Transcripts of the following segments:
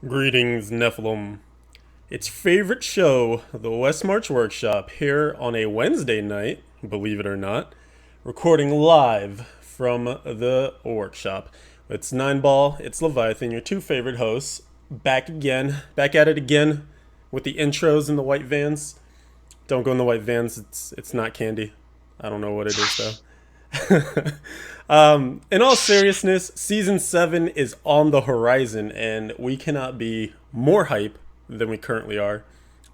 Greetings, Nephilim. It's favorite show, the Westmarch Workshop, here on a Wednesday night, believe it or not, recording live from the workshop. It's Nienball, it's Leviathan, your two favorite hosts, back again, back at it again with the intros in the white vans. Don't go in the white vans, it's not candy. I don't know what it is though. In all seriousness, season 7 is on the horizon, and we cannot be more hype than we currently are.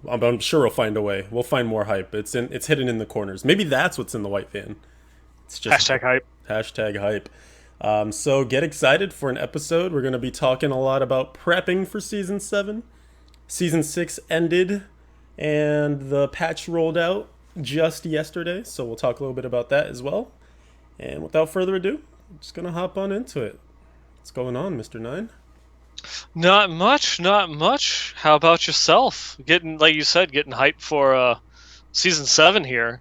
I'm sure we'll find a way. We'll find more hype. It's hidden in the corners. Maybe that's what's in the white van. It's just Hashtag hype. hashtag hype. So get excited for an episode. We're going to be talking a lot about prepping for season 7. Season 6 ended, and the patch rolled out just yesterday, so we'll talk a little bit about that as well. And without further ado, I'm just gonna hop on into it. What's going on, Mr. Nine? Not much, not much. How about yourself? Getting, like you said, getting hyped for season 7 here.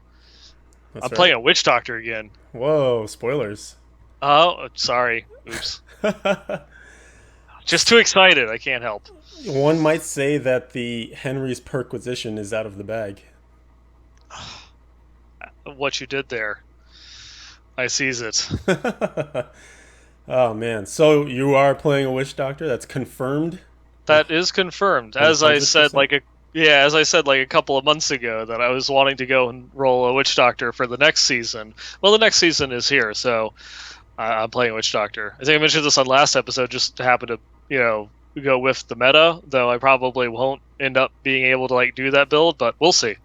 That's I'm right. playing a witch doctor again. Whoa, spoilers. Oh, sorry. Oops. Just too excited. I can't help. One might say that the Henry's perquisition is out of the bag. What you did there. I sees it. Oh man, so you are playing a witch doctor? That's confirmed. That is confirmed. As I said, 100%. as I said like a couple of months ago, that I was wanting to go and roll a witch doctor for the next season. Well, the next season is here, so I'm playing witch doctor. I think I mentioned this on last episode. Just to happen to go with the meta, though I probably won't end up being able to do that build, but we'll see.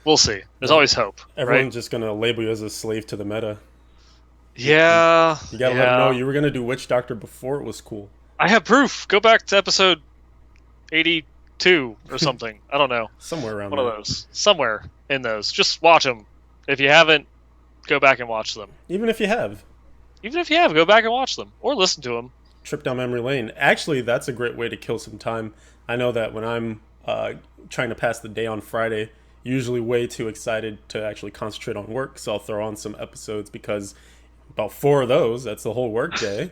We'll see. There's always hope, right? Everyone's just gonna label you as a slave to the meta. You, Yeah, you gotta let them know yeah. you were gonna do witch doctor before it was cool. I have proof. Go back to episode 82 or something. I don't know. Somewhere around One of there. those. Somewhere in those. Just watch them. If you haven't, go back and watch them. Even if you have, Even if you have, go back and watch them or listen to them. trip down memory lane. Actually, that's a great way to kill some time. I know that when I'm trying to pass the day on Friday, usually way too excited to actually concentrate on work, so I'll throw on some episodes because about 4 of those, that's the whole work day.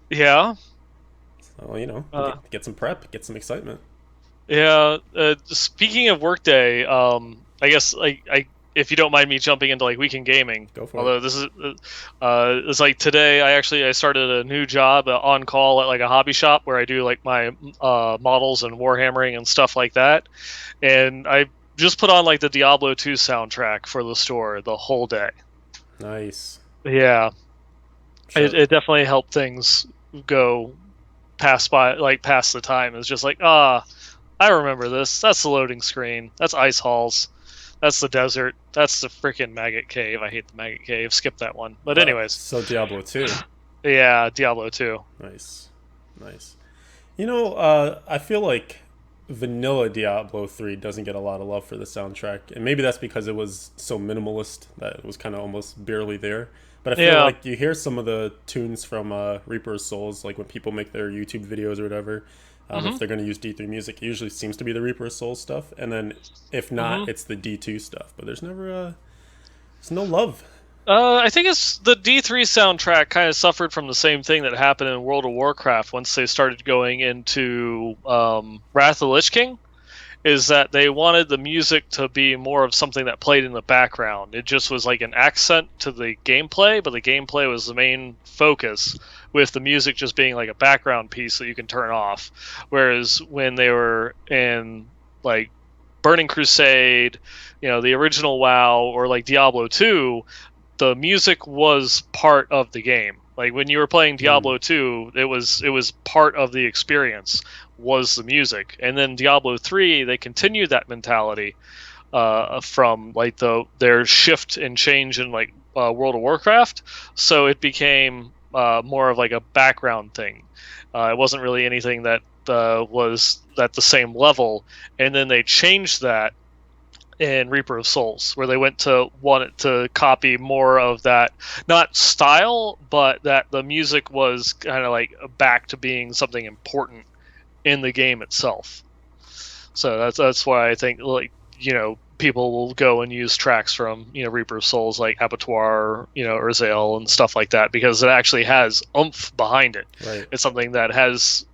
Yeah. So, Uh, get some prep, get some excitement. yeah. Speaking of workday, I guess if you don't mind me jumping into weekend gaming, Go for it. although this is it's like today I started a new job on call at a hobby shop where I do my models and warhammering and stuff like that, and I just put on the Diablo 2 soundtrack for the store the whole day. Nice. Yeah, Sure. it definitely helped things go past the time. It's just I remember this. That's the loading screen. That's ice halls. That's the desert. That's the freaking maggot cave. I hate the maggot cave. Skip that one. But anyways, So Diablo 2. yeah, Diablo 2. Nice. Nice. I feel like vanilla Diablo 3 doesn't get a lot of love for the soundtrack. And maybe that's because it was so minimalist that it was kind of almost barely there. But I feel Yeah. like you hear some of the tunes from Reaper of Souls, like when people make their YouTube videos or whatever. Mhm. If they're going to use D3 music, it usually seems to be the Reaper of Souls stuff. And then if not, Mhm. it's the D2 stuff. But there's no love. I think it's the D3 soundtrack kind of suffered from the same thing that happened in World of Warcraft once they started going into Wrath of the Lich King. Is that they wanted the music to be more of something that played in the background. It just was like an accent to the gameplay, but the gameplay was the main focus, with the music just being like a background piece that you can turn off. Whereas when they were in like Burning Crusade, the original WoW, or Diablo 2, the music was part of the game. Like when you were playing Hmm. Diablo 2, it was part of the experience was the music. And then Diablo 3, they continued that mentality from their shift and change in World of Warcraft. So it became more of a background thing. It wasn't really anything that was at the same level. And then they changed that in Reaper of Souls, where they wanted to copy more of that, not style, but that the music was kind of back to being something important in the game itself. So that's why I think people will go and use tracks from Reaper of Souls, like Abattoir, Urzael and stuff like that, because it actually has oomph behind it. Right. It's something that has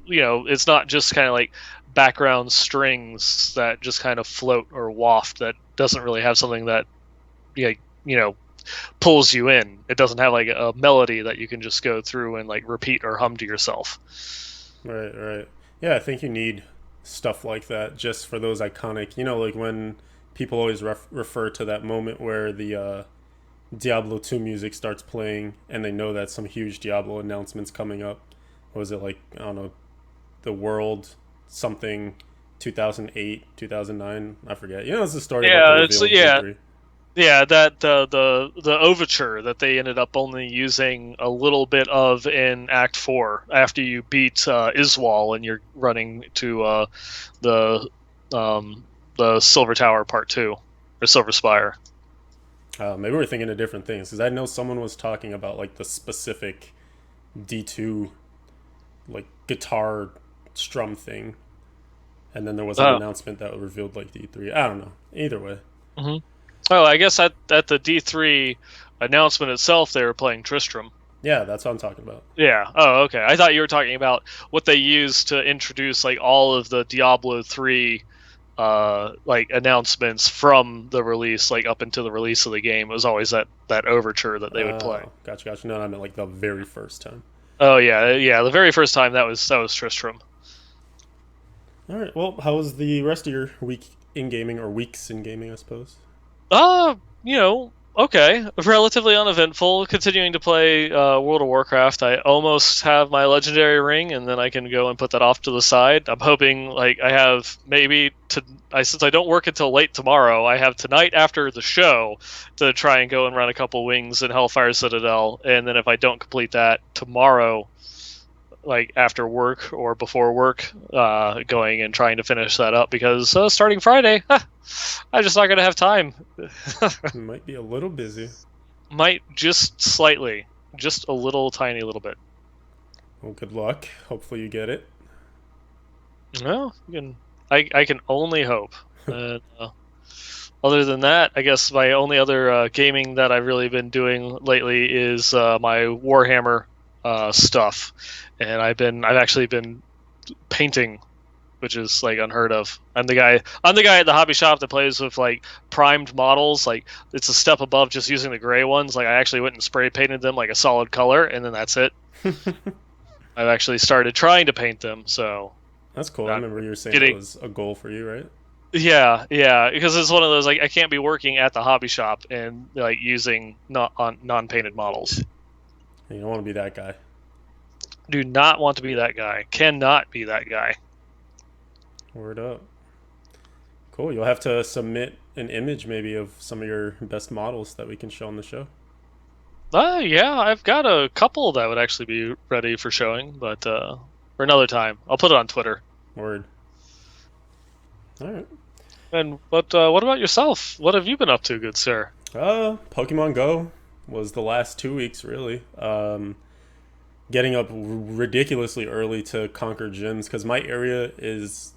it's not just kind of like background strings that just kind of float or waft, that doesn't really have something that you know pulls you in. It doesn't have like a melody that you can just go through and like repeat or hum to yourself. Right, right. Yeah, I think you need stuff like that just for those iconic, like when people always refer to that moment where the Diablo 2 music starts playing and they know that some huge Diablo announcement's coming up. What was it, like, I don't know, the world something 2008, 2009, I forget. It's the story about the Yeah, it's reveal of D3. yeah, that the overture that they ended up only using a little bit of in Act 4 after you beat Iswal and you're running to the the Silver Tower Part 2 or Silver Spire. Maybe we're thinking of different things because I know someone was talking about like the specific D2 like guitar strum thing, and then there was an Oh. announcement that revealed like D3. I don't know. Either way, hmm Oh, I guess at the D3 announcement itself, they were playing Tristram. yeah, that's what I'm talking about. Yeah. Oh, okay. I thought you were talking about what they used to introduce like all of the Diablo 3 like announcements from the release, like up until the release of the game. It was always that overture that they would play. Gotcha, gotcha. No, I meant like the very first time. Oh yeah, yeah. The very first time that was Tristram. All right. Well, how was the rest of your week in gaming, or weeks in gaming, I suppose? Uh, okay. Relatively uneventful. Continuing to play World of Warcraft. I almost have my legendary ring, and then I can go and put that off to the side. I'm hoping, like, I have maybe since I don't work until late tomorrow, I have tonight after the show to try and go and run a couple wings in Hellfire Citadel, and then if I don't complete that tomorrow, like after work or before work, going and trying to finish that up because starting Friday, I'm just not going to have time. You might be a little busy. Might just slightly, just a little tiny little bit. Well, good luck. Hopefully you get it. Well, I can only hope. And, other than that, I guess my only other gaming that I've really been doing lately is my Warhammer stuff, and I've actually been painting, which is like unheard of. I'm the guy at the hobby shop that plays with like primed models. Like, it's a step above just using the gray ones. Like, I actually went and spray painted them like a solid color, and then that's it. I've actually started trying to paint them, so That's cool. I remember you were saying getting that was a goal for you, right? yeah, because it's one of those, like, I can't be working at the hobby shop and like using non-painted models. You don't want to be that guy. Do not want to be that guy. Cannot be that guy. Word up. Cool. You'll have to submit an image maybe of some of your best models that we can show on the show. Yeah, I've got a couple that would actually be ready for showing, but for another time. I'll put it on Twitter. Word. All right. And what about yourself? What have you been up to, good sir? Pokemon Go was the last 2 weeks, really. Getting up ridiculously early to conquer gyms because my area is,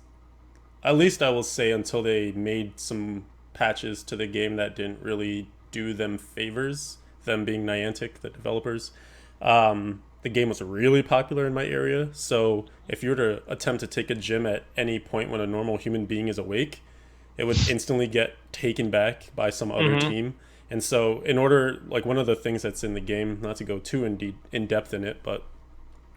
at least I will say, until they made some patches to the game that didn't really do them favors, them being Niantic, the developers. The game was really popular in my area, so if you were to attempt to take a gym at any point when a normal human being is awake, it would instantly get taken back by some other team. And so, in order, like, one of the things that's in the game, not to go too in depth in it, but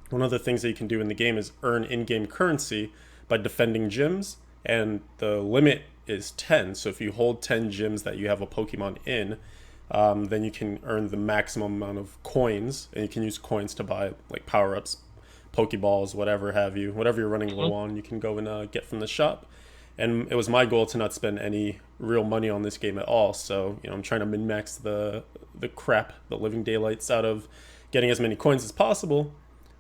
one of the things that you can do in the game is earn in-game currency by defending gyms, and the limit is 10. So if you hold 10 gyms that you have a Pokemon in, then you can earn the maximum amount of coins, and you can use coins to buy like power-ups, Pokeballs, whatever have you, whatever you're running low on, you can go and get from the shop. And it was my goal to not spend any real money on this game at all. So, I'm trying to min-max the living daylights out of getting as many coins as possible.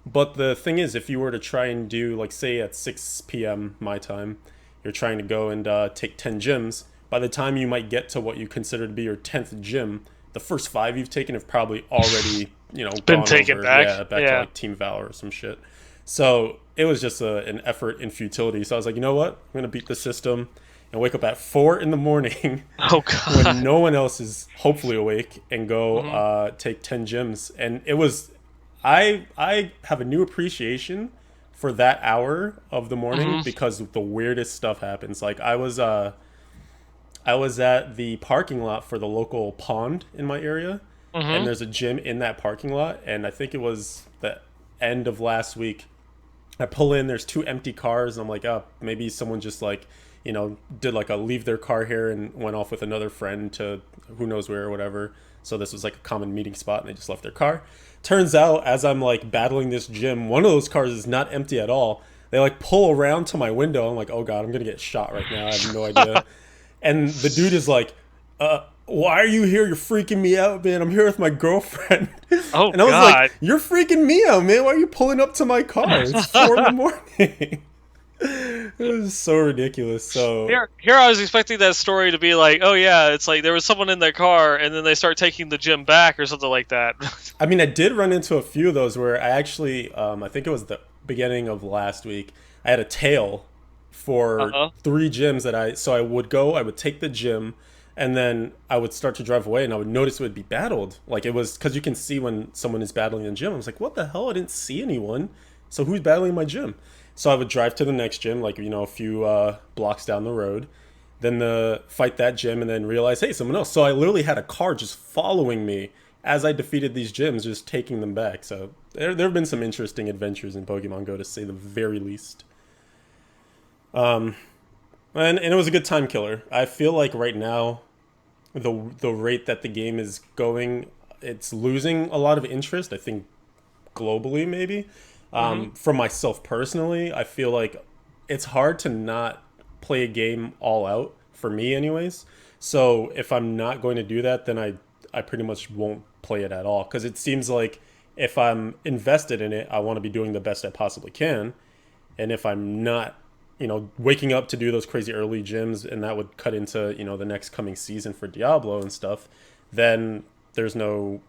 But the thing is, if you were to try and do, like, say at 6 p.m. my time, you're trying to go and take 10 gyms, by the time you might get to what you consider to be your 10th gym, the first 5 you've taken have probably already, Been gone taken over, back. yeah, back to like Team Valor or some shit. So it was just an effort in futility. So I was like, you know what? I'm going to beat the system and wake up at 4 in the morning Oh god. when no one else is hopefully awake and go take 10 gyms. And it was, I have a new appreciation for that hour of the morning Hmm. because the weirdest stuff happens. Like I was at the parking lot for the local pond in my area, and Hmm. there's a gym in that parking lot. And I think it was the end of last week. I pull in, there's two empty cars, and I'm like, oh, maybe someone just like, did like a leave their car here and went off with another friend to who knows where or whatever. So this was like a common meeting spot, and they just left their car. Turns out, as I'm like battling this gym, one of those cars is not empty at all. They like pull around to my window. I'm like, oh god, I'm gonna get shot right now. I have no idea. And the dude is like, why are you here? You're freaking me out, man. I'm here with my girlfriend. Oh And I was like, God. you're freaking me out, man. Why are you pulling up to my car? It's 4 in the morning. It was so ridiculous. So, Here I was expecting that story to be like, oh yeah, it's like there was someone in their car, and then they start taking the gym back or something like that. I mean, I did run into a few of those where I actually, I think it was the beginning of last week, I had a tail for Uh-huh. three gyms so I would go, I would take the gym, and then I would start to drive away and I would notice it would be battled. Like it was, because you can see when someone is battling in the gym. I was like, what the hell? I didn't see anyone. So who's battling my gym? So I would drive to the next gym, like, a few blocks down the road, then fight that gym, and then realize, hey, someone else. So I literally had a car just following me as I defeated these gyms, just taking them back. So there have been some interesting adventures in Pokemon Go, to say the very least. And it was a good time killer. I feel like right now, the rate that the game is going, it's losing a lot of interest. I think globally, maybe. Hmm. For myself personally, I feel like it's hard to not play a game all out for me, anyways. So if I'm not going to do that, then I pretty much won't play it at all, because it seems like if I'm invested in it, I want to be doing the best I possibly can, and if I'm not, waking up to do those crazy early gyms, and that would cut into the next coming season for Diablo and stuff, then there's no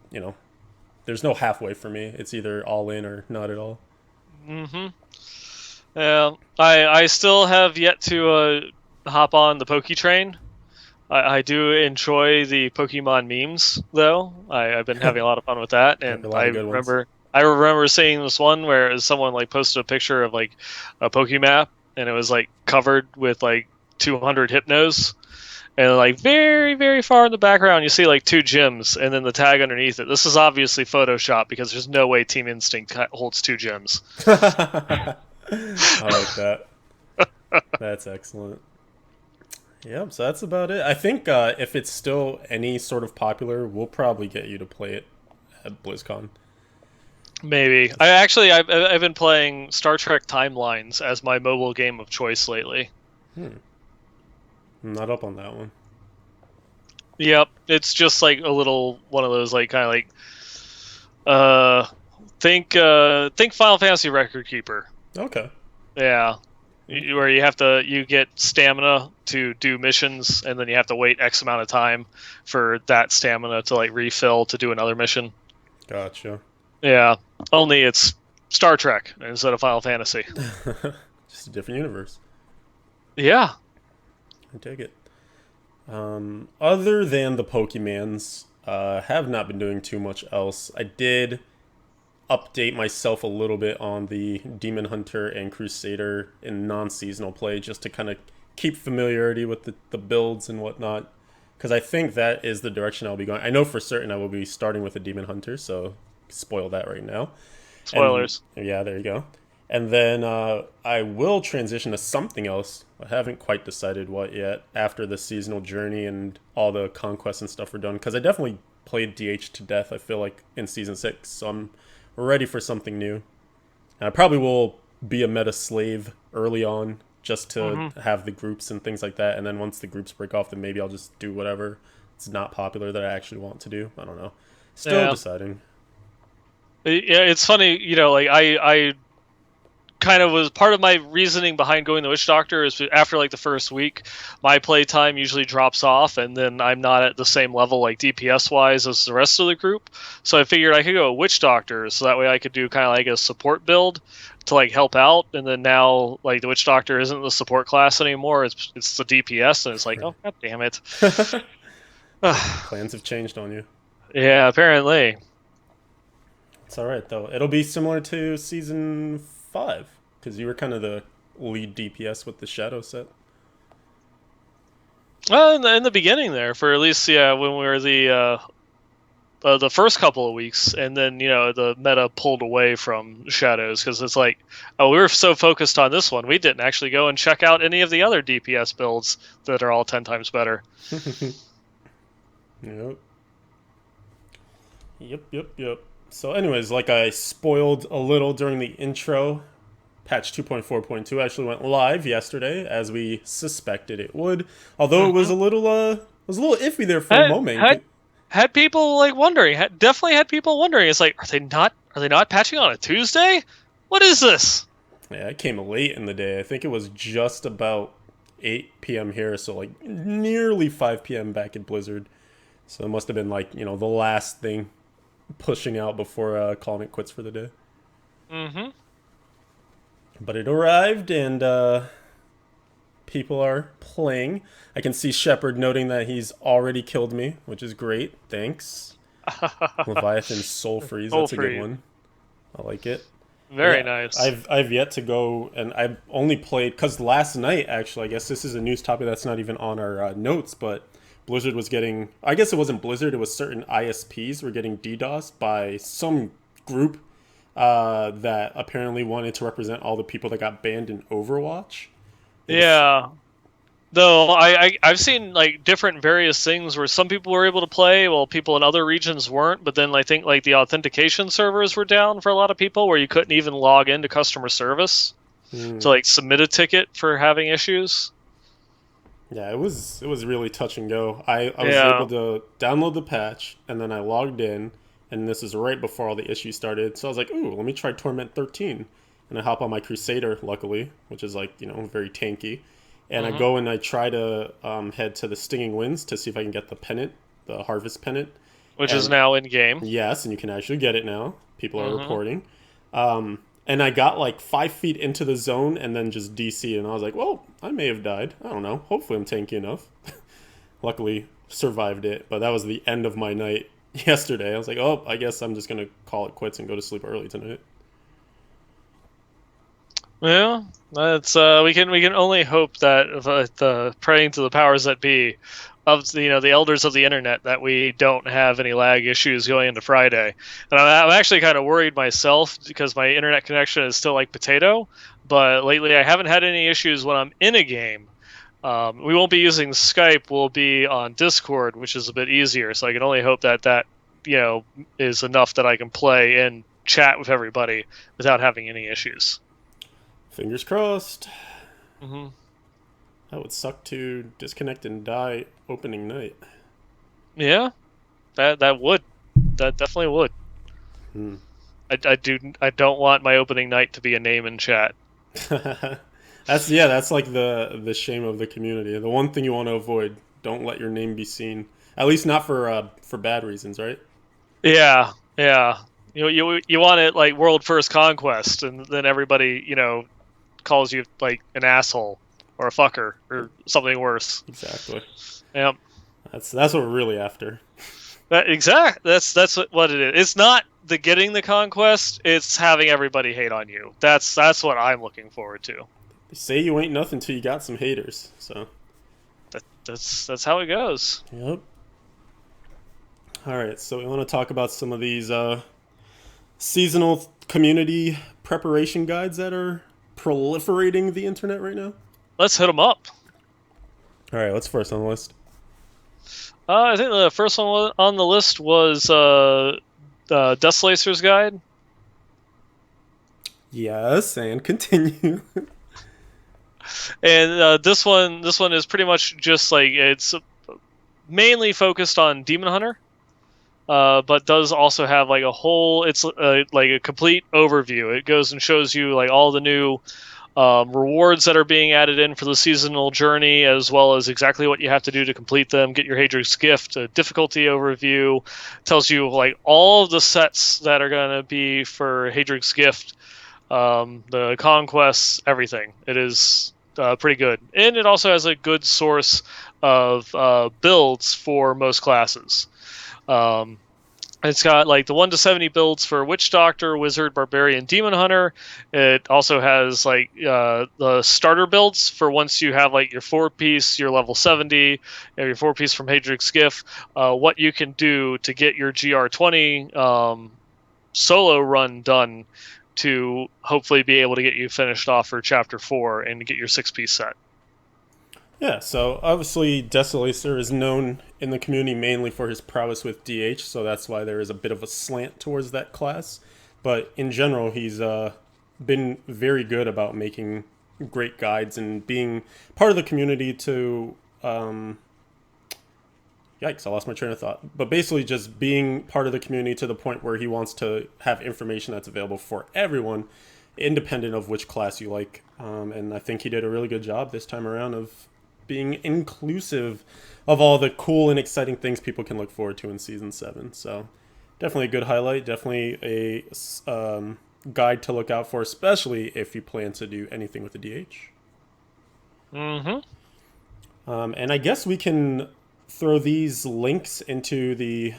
there's no halfway for me. It's either all in or not at all. Hmm. Yeah, I still have yet to hop on the Poke Train. I do enjoy the Pokemon memes, though. I've been having a lot of fun with that, There are a and lot of good ones. I remember seeing this one where someone like posted a picture of like a Pokemap, and it was like covered with like 200 Hypnos, and like very very far in the background you see like two gyms, and then the tag underneath it. This is obviously Photoshop because there's no way Team Instinct holds two gyms. I like that. That's excellent. Yep, so that's about it. I think if it's still any sort of popular, we'll probably get you to play it at BlizzCon. Maybe. I've been playing Star Trek Timelines as my mobile game of choice lately. I'm not up on that one. Yep, it's just like a little one of those like kind of like uh think Final Fantasy Record Keeper. Okay. Yeah. Where you get stamina to do missions, and then you have to wait X amount of time for that stamina to like refill to do another mission. Gotcha. Yeah. Only it's Star Trek instead of Final Fantasy. Just a different universe. Yeah. I take it. Other than the Pokemans, have not been doing too much else. I did update myself a little bit on the Demon Hunter and Crusader in non-seasonal play, just to kind of keep familiarity with the builds and whatnot, because I think that is the direction I'll be going. I know for certain I will be starting with a Demon Hunter, so spoil that right now. And Spoilers. yeah, there you go. And then I will transition to something else. I haven't quite decided what yet, after the seasonal journey and all the conquests and stuff are done, because I definitely played DH to death, I feel like, in Season 6, so I'm ready for something new. And I probably will be a meta slave early on, just to Hmm. have the groups and things like that, and then once the groups break off, then maybe I'll just do whatever it's not popular that I actually want to do. I don't know. Still Yeah. deciding. Yeah, it's funny, like I kind of was part of my reasoning behind going the Witch Doctor is after like the first week, my playtime usually drops off, and then I'm not at the same level like DPS wise as the rest of the group. So I figured I could go Witch Doctor, so that way I could do kind of like a support build to like help out. And then now like the Witch Doctor isn't the support class anymore; it's the DPS, and it's like, oh god damn it. Plans have changed on you. Yeah, apparently. It's all right though. It'll be similar to season 5. Because you were kind of the lead DPS with the Shadow set. Well, in the beginning there, for at least when we were the first couple of weeks, and then the meta pulled away from Shadows because it's like, oh, we were so focused on this one, we didn't actually go and check out any of the other DPS builds that are all 10 times better. Yep. Yep. So, anyways, like I spoiled a little during the intro, patch 2.4.2 actually went live yesterday, as we suspected it would. Although it was a little iffy there for a moment. Had people like wondering. Definitely had people wondering. It's like, are they not patching on a Tuesday? What is this? Yeah, it came late in the day. I think it was just about 8 p.m. here, so like nearly 5 p.m. back at Blizzard. So it must have been like, the last thing pushing out before calling it quits for the day. Mm-hmm. But it arrived, and people are playing. I can see Shepard noting that he's already killed me, which is great. Thanks. Leviathan Soul Freeze. That's a good one. I like it. Very nice. I've yet to go, and I've only played because last night, actually, I guess this is a news topic that's not even on our notes, but Blizzard was getting, I guess it wasn't Blizzard, it was certain ISPs were getting DDoSed by some group that apparently wanted to represent all the people that got banned in Overwatch. Yeah. Though I've seen like different various things where some people were able to play while people in other regions weren't, but then I think like the authentication servers were down for a lot of people where you couldn't even log into customer service to like submit a ticket for having issues. Yeah, it was really touch and go. I was able to download the patch, and then I logged in, and this is right before all the issues started. So I was like, ooh, let me try Torment 13. And I hop on my Crusader, luckily, which is like, very tanky. And I go and I try to head to the Stinging Winds to see if I can get the pennant, the Harvest Pennant. Which is now in game. Yes, and you can actually get it now. People are reporting. And I got like 5 feet into the zone and then just DC'd. And I was like, well, I may have died. I don't know. Hopefully I'm tanky enough. Luckily survived it. But that was the end of my night yesterday. I was like, oh, I guess I'm just going to call it quits and go to sleep early tonight. Yeah, that's we can only hope that the praying to the powers that be of the elders of the internet that we don't have any lag issues going into Friday. And I'm actually kind of worried myself because my internet connection is still like potato. But lately I haven't had any issues when I'm in a game. We won't be using Skype. We'll be on Discord, which is a bit easier. So I can only hope that is enough that I can play and chat with everybody without having any issues. Fingers crossed. Mm-hmm. That would suck to disconnect and die opening night. Yeah, that would. That definitely would. I don't want my opening night to be a name in chat. That's like the shame of the community. The one thing you want to avoid: don't let your name be seen. At least not for bad reasons, right? Yeah. You want it like World First Conquest, and then everybody calls you like an asshole or a fucker or something worse. Exactly. Yep. That's what we're really after. That's what it is. It's not the getting the conquest, it's having everybody hate on you. That's what I'm looking forward to. They say you ain't nothing till you got some haters, so that's how it goes. Yep. Alright, so we want to talk about some of these seasonal community preparation guides that are proliferating the internet right now. Let's hit them up. Alright, what's first on the list? I think the first one on the list was Desolacer's guide. Yes, and continue. And this one is pretty much just like it's mainly focused on Demon Hunter, but does also have like a whole. It's like a complete overview. It goes and shows you like all the new rewards that are being added in for the seasonal journey, as well as exactly what you have to do to complete them. Get your Hadric's Gift, a difficulty overview, tells you like all of the sets that are going to be for Hadric's Gift, the conquests, everything. It is pretty good, and it also has a good source of builds for most classes. It's got like the 1 to 70 builds for Witch Doctor, Wizard, Barbarian, Demon Hunter. It also has like the starter builds for once you have like your 4-piece, your level 70, your 4-piece from Hadric's Gift. What you can do to get your GR20 solo run done to hopefully be able to get you finished off for Chapter 4 and get your 6-piece set. Yeah, so obviously Desolacer is known in the community mainly for his prowess with DH, so that's why there is a bit of a slant towards that class. But in general, he's been very good about making great guides and being part of the community to. Yikes, I lost my train of thought. But basically, just being part of the community to the point where he wants to have information that's available for everyone, independent of which class you like. And I think he did a really good job this time around of being inclusive of all the cool and exciting things people can look forward to in season 7. So definitely a good highlight, definitely a guide to look out for, especially if you plan to do anything with the DH. Mm-hmm. And I guess we can throw these links into the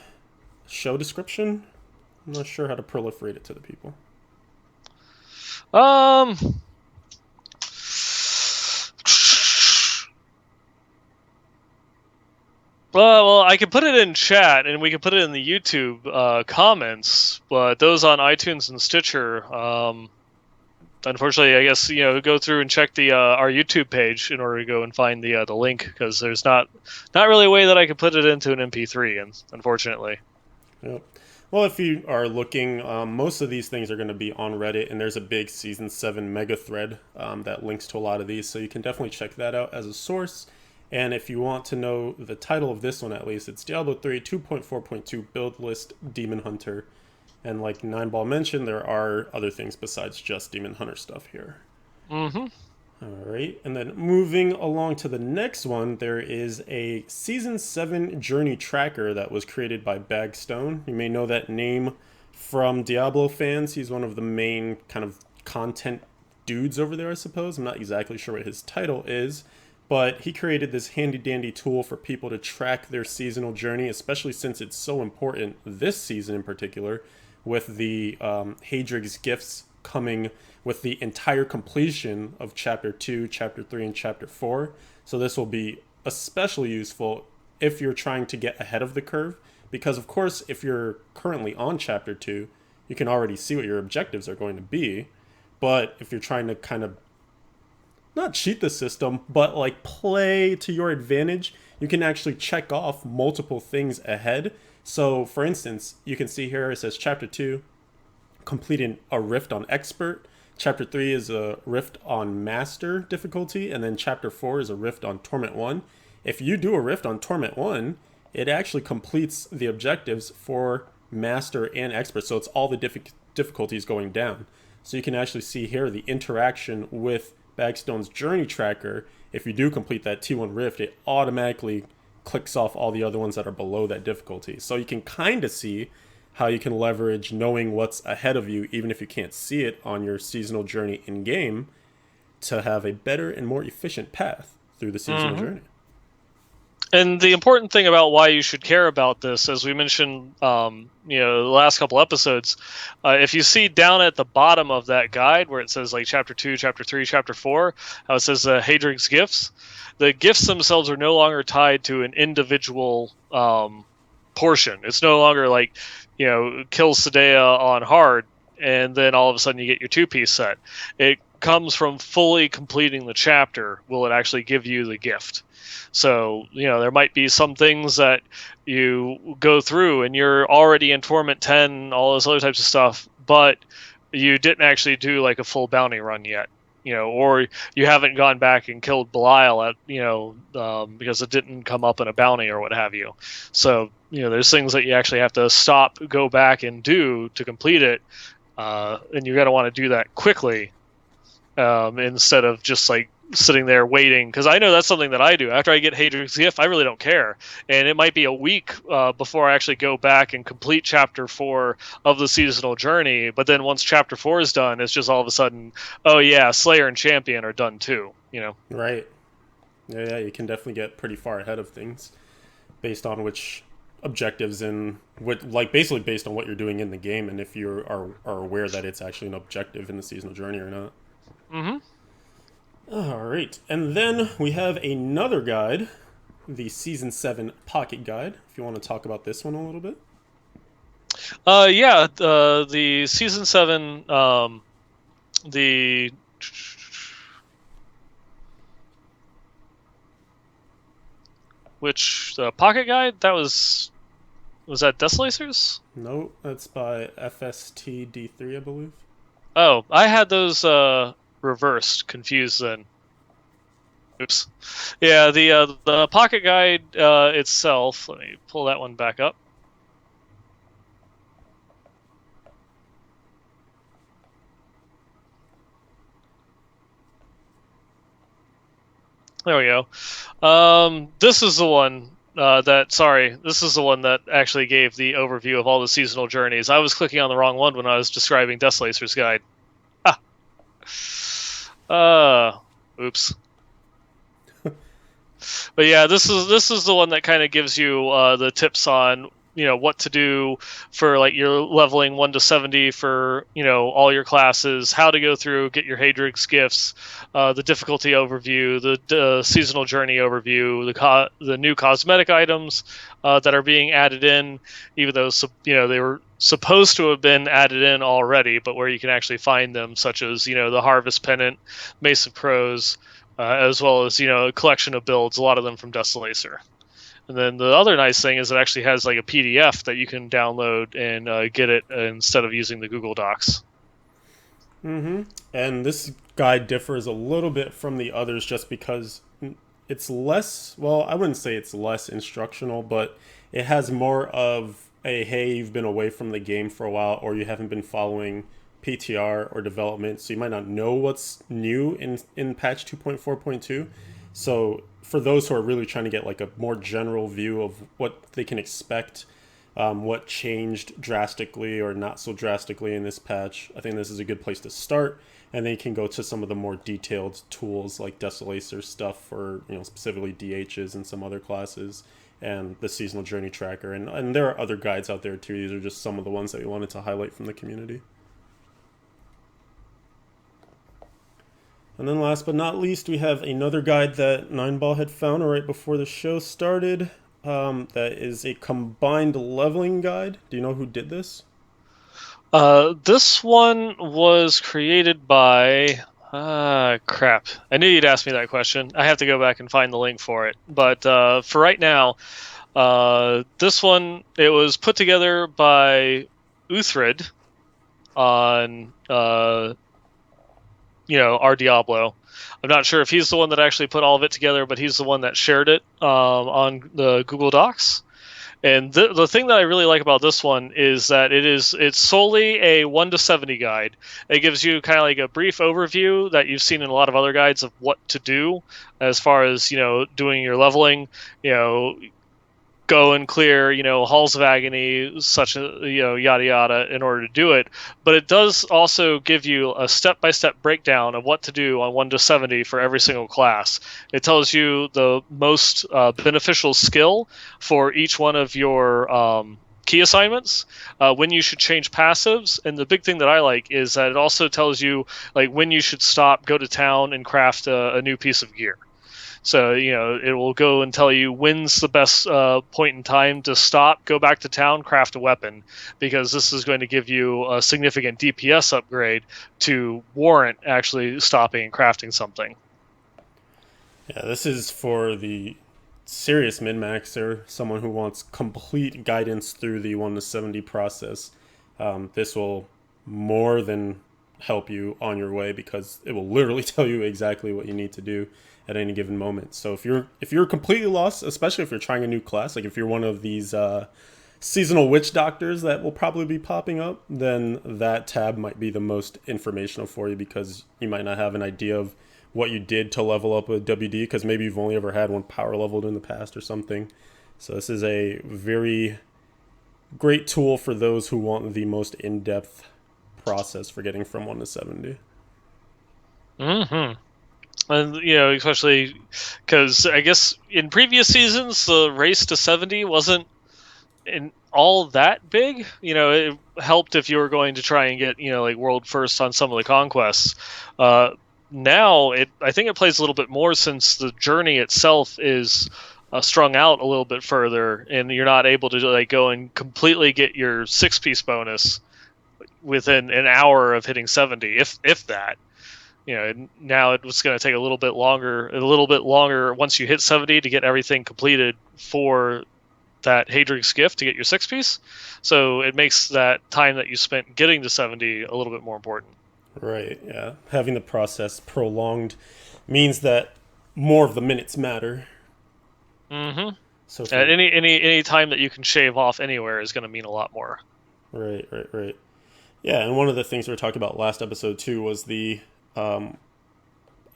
show description. I'm not sure how to proliferate it to the people. Well, I can put it in chat, and we can put it in the YouTube comments. But those on iTunes and Stitcher, unfortunately, I guess go through and check the our YouTube page in order to go and find the link, because there's not really a way that I can put it into an MP3, and unfortunately. Yep. Well, if you are looking, most of these things are going to be on Reddit, and there's a big Season 7 mega thread that links to a lot of these, so you can definitely check that out as a source. And if you want to know the title of this one, at least, it's Diablo 3 2.4.2 Build List Demon Hunter. And like Nienball mentioned, there are other things besides just Demon Hunter stuff here. Mm-hmm. All right, and then moving along to the next one, there is a Season 7 Journey Tracker that was created by Bagstone. You may know that name from Diablo fans. He's one of the main kind of content dudes over there, I suppose. I'm not exactly sure what his title is, but he created this handy-dandy tool for people to track their seasonal journey, especially since it's so important this season in particular, with the Hadrig's Gifts coming with the entire completion of Chapter 2, Chapter 3, and Chapter 4. So this will be especially useful if you're trying to get ahead of the curve, because of course, if you're currently on Chapter 2, you can already see what your objectives are going to be. But if you're trying to kind of not cheat the system, but like play to your advantage, you can actually check off multiple things ahead. So for instance, you can see here it says Chapter 2, completing a Rift on Expert. Chapter 3 is a Rift on Master difficulty, and then Chapter 4 is a Rift on Torment 1. If you do a Rift on Torment 1, it actually completes the objectives for Master and Expert, so it's all the difficulties going down. So you can actually see here the interaction with Bagstone's Journey Tracker. If you do complete that T1 Rift, it automatically clicks off all the other ones that are below that difficulty. So you can kind of see how you can leverage knowing what's ahead of you, even if you can't see it on your seasonal journey in game, to have a better and more efficient path through the seasonal journey. And the important thing about why you should care about this, as we mentioned, the last couple episodes, if you see down at the bottom of that guide where it says like Chapter 2, Chapter 3, Chapter 4, how it says Hadrig's Gifts, the gifts themselves are no longer tied to an individual portion. It's no longer like, kill Sadea on hard, and then all of a sudden you get your 2-piece set. It comes from fully completing the chapter. Will it actually give you the gift? So, there might be some things that you go through and you're already in Torment 10, all those other types of stuff, but you didn't actually do like a full bounty run yet. Or you haven't gone back and killed Belial at, because it didn't come up in a bounty or what have you. So, there's things that you actually have to stop, go back and do to complete it. And you're going to want to do that quickly instead of just like sitting there waiting. Because I know that's something that I do. After I get Hadrig's Gift, I really don't care. And it might be a week before I actually go back and complete Chapter 4 of the seasonal journey. But then once Chapter 4 is done, it's just all of a sudden, oh yeah, Slayer and Champion are done too. Right. Yeah, you can definitely get pretty far ahead of things based on which objectives and what, like, basically based on what you're doing in the game, and if you are aware that it's actually an objective in the seasonal journey or not. Mm-hmm. All right, and then we have another guide, the Season 7 Pocket Guide, if you want to talk about this one a little bit. Yeah, the season 7, the Pocket Guide, was that Desolacers? No, that's by FSTD3, I believe. Oh, I had those reversed, confused then. Oops. Yeah, the Pocket Guide itself. Let me pull that one back up. There we go. This is the one this is the one that actually gave the overview of all the seasonal journeys. I was clicking on the wrong one when I was describing Desolacer's guide. Oops. But yeah, this is the one that kind of gives you the tips on what to do for like your leveling 1 to 70 for all your classes, how to go through, get your Hadrig's gifts, the difficulty overview, the seasonal journey overview, the new cosmetic items that are being added in, even though they were supposed to have been added in already, but where you can actually find them, such as the Harvest Pennant, Mace of Crows, as well as a collection of builds, a lot of them from Desolacer. And then the other nice thing is it actually has like a PDF that you can download and get it instead of using the Google Docs. Mm-hmm. And this guide differs a little bit from the others just because it's less, well, I wouldn't say it's less instructional, but it has more of a, hey, you've been away from the game for a while, or you haven't been following PTR or development, so you might not know what's new in patch 2.4.2. So for those who are really trying to get like a more general view of what they can expect, what changed drastically or not so drastically in this patch, I think this is a good place to start. And then you can go to some of the more detailed tools like Desolacer stuff for specifically DHs and some other classes, and the seasonal journey tracker. And there are other guides out there too. These are just some of the ones that we wanted to highlight from the community. And then last but not least, we have another guide that Nienball had found right before the show started. That is a combined leveling guide. Do you know who did this? This one was created by... crap. I knew you'd ask me that question. I have to go back and find the link for it. But for right now, this one, it was put together by Uthrid on... our Diablo. I'm not sure if he's the one that actually put all of it together, but he's the one that shared it on the Google Docs. And the thing that I really like about this one is that it's solely a 1 to 70 guide. It gives you kind of like a brief overview that you've seen in a lot of other guides of what to do as far as doing your leveling. Go and clear, halls of agony, such as, yada yada, in order to do it. But it does also give you a step-by-step breakdown of what to do on 1 to 70 for every single class. It tells you the most beneficial skill for each one of your key assignments, when you should change passives, and the big thing that I like is that it also tells you like when you should stop, go to town, and craft a new piece of gear. So, it will go and tell you when's the best point in time to stop, go back to town, craft a weapon, because this is going to give you a significant DPS upgrade to warrant actually stopping and crafting something. Yeah, this is for the serious min-maxer, someone who wants complete guidance through the 1 to 70 process. This will more than help you on your way because it will literally tell you exactly what you need to do at any given moment. So if you're completely lost, especially if you're trying a new class, like if you're one of these seasonal witch doctors that will probably be popping up, then that tab might be the most informational for you because you might not have an idea of what you did to level up with WD because maybe you've only ever had one power leveled in the past or something. So this is a very great tool for those who want the most in-depth process for getting from 1 to 70. Mm-hmm. And, especially because I guess in previous seasons, the race to 70 wasn't and all that big. It helped if you were going to try and get like world first on some of the conquests. Uh, Now I think it plays a little bit more since the journey itself is strung out a little bit further, and you're not able to like go and completely get your 6-piece bonus within an hour of hitting 70, if that. Now it was going to take a little bit longer once you hit 70 to get everything completed for that Hadrig's gift to get your 6-piece. So it makes that time that you spent getting to 70 a little bit more important. Right, yeah. Having the process prolonged means that more of the minutes matter. Mm-hmm. So And for any time that you can shave off anywhere is going to mean a lot more. right. Yeah, and one of the things we were talking about last episode too was the um,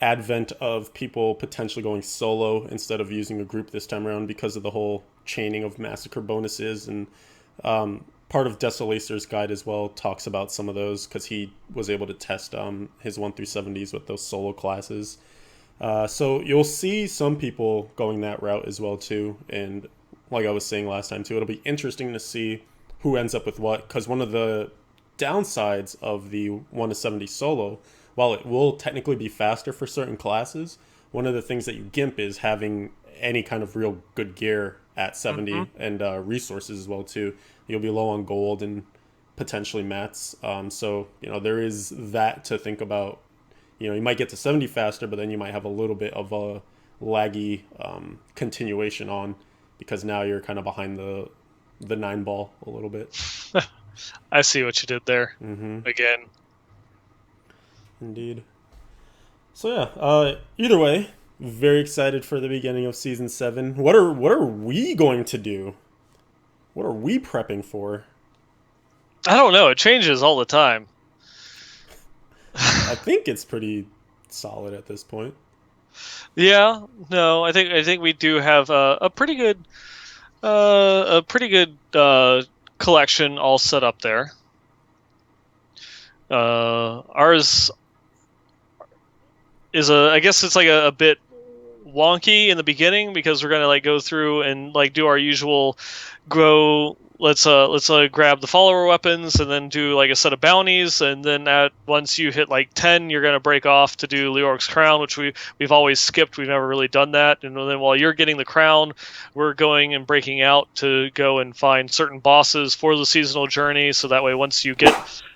advent of people potentially going solo instead of using a group this time around because of the whole chaining of massacre bonuses. And part of Desolacer's guide as well talks about some of those because he was able to test his 1 through 70s with those solo classes. So you'll see some people going that route as well too. And like I was saying last time too, it'll be interesting to see who ends up with what, because one of the downsides of the 1 to 70 solo, while it will technically be faster for certain classes, one of the things that you gimp is having any kind of real good gear at Mm-hmm. 70 and resources as well too. You'll be low on gold and potentially mats. So there is that to think about. You might get to 70 faster, but then you might have a little bit of a laggy continuation on, because now you're kind of behind the 9 ball a little bit. I see what you did there. Mm-hmm. Again. Indeed. So yeah, either way, very excited for the beginning of season 7. What are we going to do? What are we prepping for? I don't know. It changes all the time. I think it's pretty solid at this point. Yeah, no, I think we do have a pretty good collection all set up there. Ours is I guess it's like a bit wonky in the beginning because we're gonna like go through and like do our usual grow. Let's grab the follower weapons and then do like a set of bounties, and then once you hit like 10, you're gonna break off to do Leoric's crown, which we've always skipped. We've never really done that. And then while you're getting the crown, we're going and breaking out to go and find certain bosses for the seasonal journey. So that way, once you get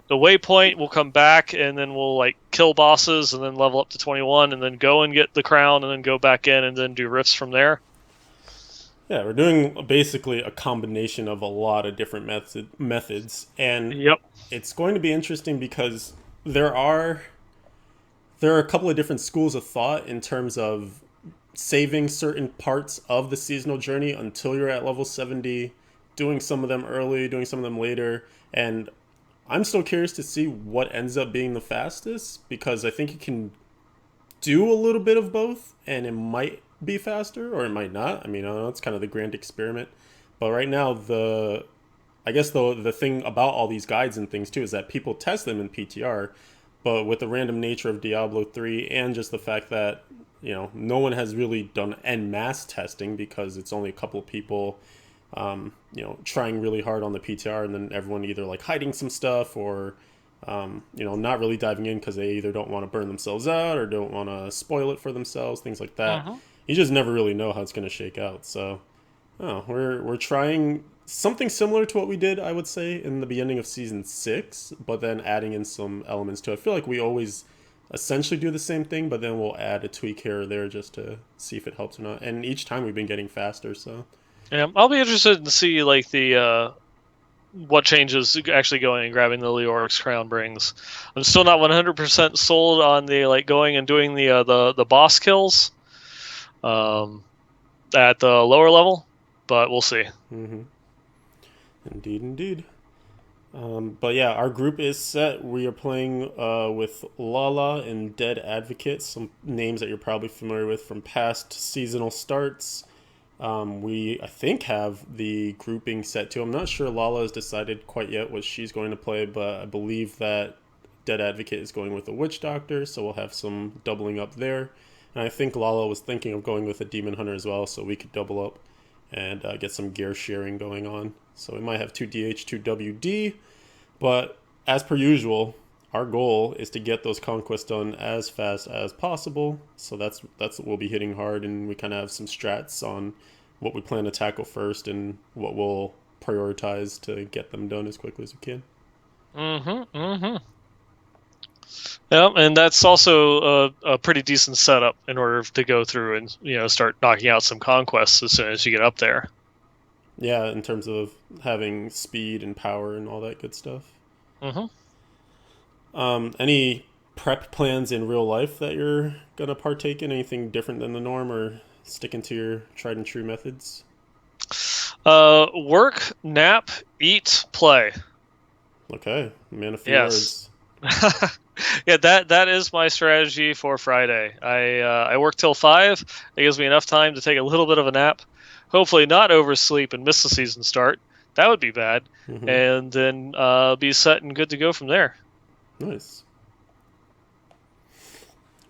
the waypoint, we'll come back and then we'll like kill bosses and then level up to 21 and then go and get the crown and then go back in and then do rifts from there. Yeah, we're doing basically a combination of a lot of different methods, and Yep. it's going to be interesting because there are a couple of different schools of thought in terms of saving certain parts of the seasonal journey until you're at level 70, doing some of them early, doing some of them later, and I'm still curious to see what ends up being the fastest, because I think you can do a little bit of both and it might be faster or it might not. I mean, I don't know, it's kind of the grand experiment. But right now, I guess the thing about all these guides and things too is that people test them in PTR, but with the random nature of Diablo 3 and just the fact that no one has really done en masse testing because it's only a couple of people trying really hard on the PTR, and then everyone either like hiding some stuff or not really diving in because they either don't want to burn themselves out or don't want to spoil it for themselves, things like that. Uh-huh. You just never really know how it's going to shake out. So, we're trying something similar to what we did, I would say, in the beginning of season 6, but then adding in some elements to it. I feel like we always essentially do the same thing, but then we'll add a tweak here or there just to see if it helps or not. And each time we've been getting faster, so. Yeah, I'll be interested to see like the what changes actually going and grabbing the Leoric's crown brings. I'm still not 100% sold on the like going and doing the boss kills at the lower level, but we'll see. Mm-hmm. Indeed. But yeah, our group is set. We are playing with Lala and Dead Advocate, some names that you're probably familiar with from past seasonal starts. We, I think, have the grouping set too. I'm not sure Lala has decided quite yet what she's going to play, but I believe that Dead Advocate is going with a Witch Doctor, so we'll have some doubling up there. And I think Lala was thinking of going with a Demon Hunter as well, so we could double up and get some gear sharing going on. So we might have 2 DH, 2 WD. But as per usual, our goal is to get those conquests done as fast as possible. So that's what we'll be hitting hard, and we kind of have some strats on what we plan to tackle first and what we'll prioritize to get them done as quickly as we can. Yeah, and that's also a pretty decent setup in order to go through and start knocking out some conquests as soon as you get up there. Yeah, in terms of having speed and power and all that good stuff. Any prep plans in real life that you're gonna partake in? Anything different than the norm, or sticking to your tried and true methods? Work, nap, eat, play. Okay, man, a few Yes. words. Yeah, that is my strategy for Friday. I work till 5. It gives me enough time to take a little bit of a nap. Hopefully not oversleep and miss the season start. That would be bad. And then be set and good to go from there. Nice.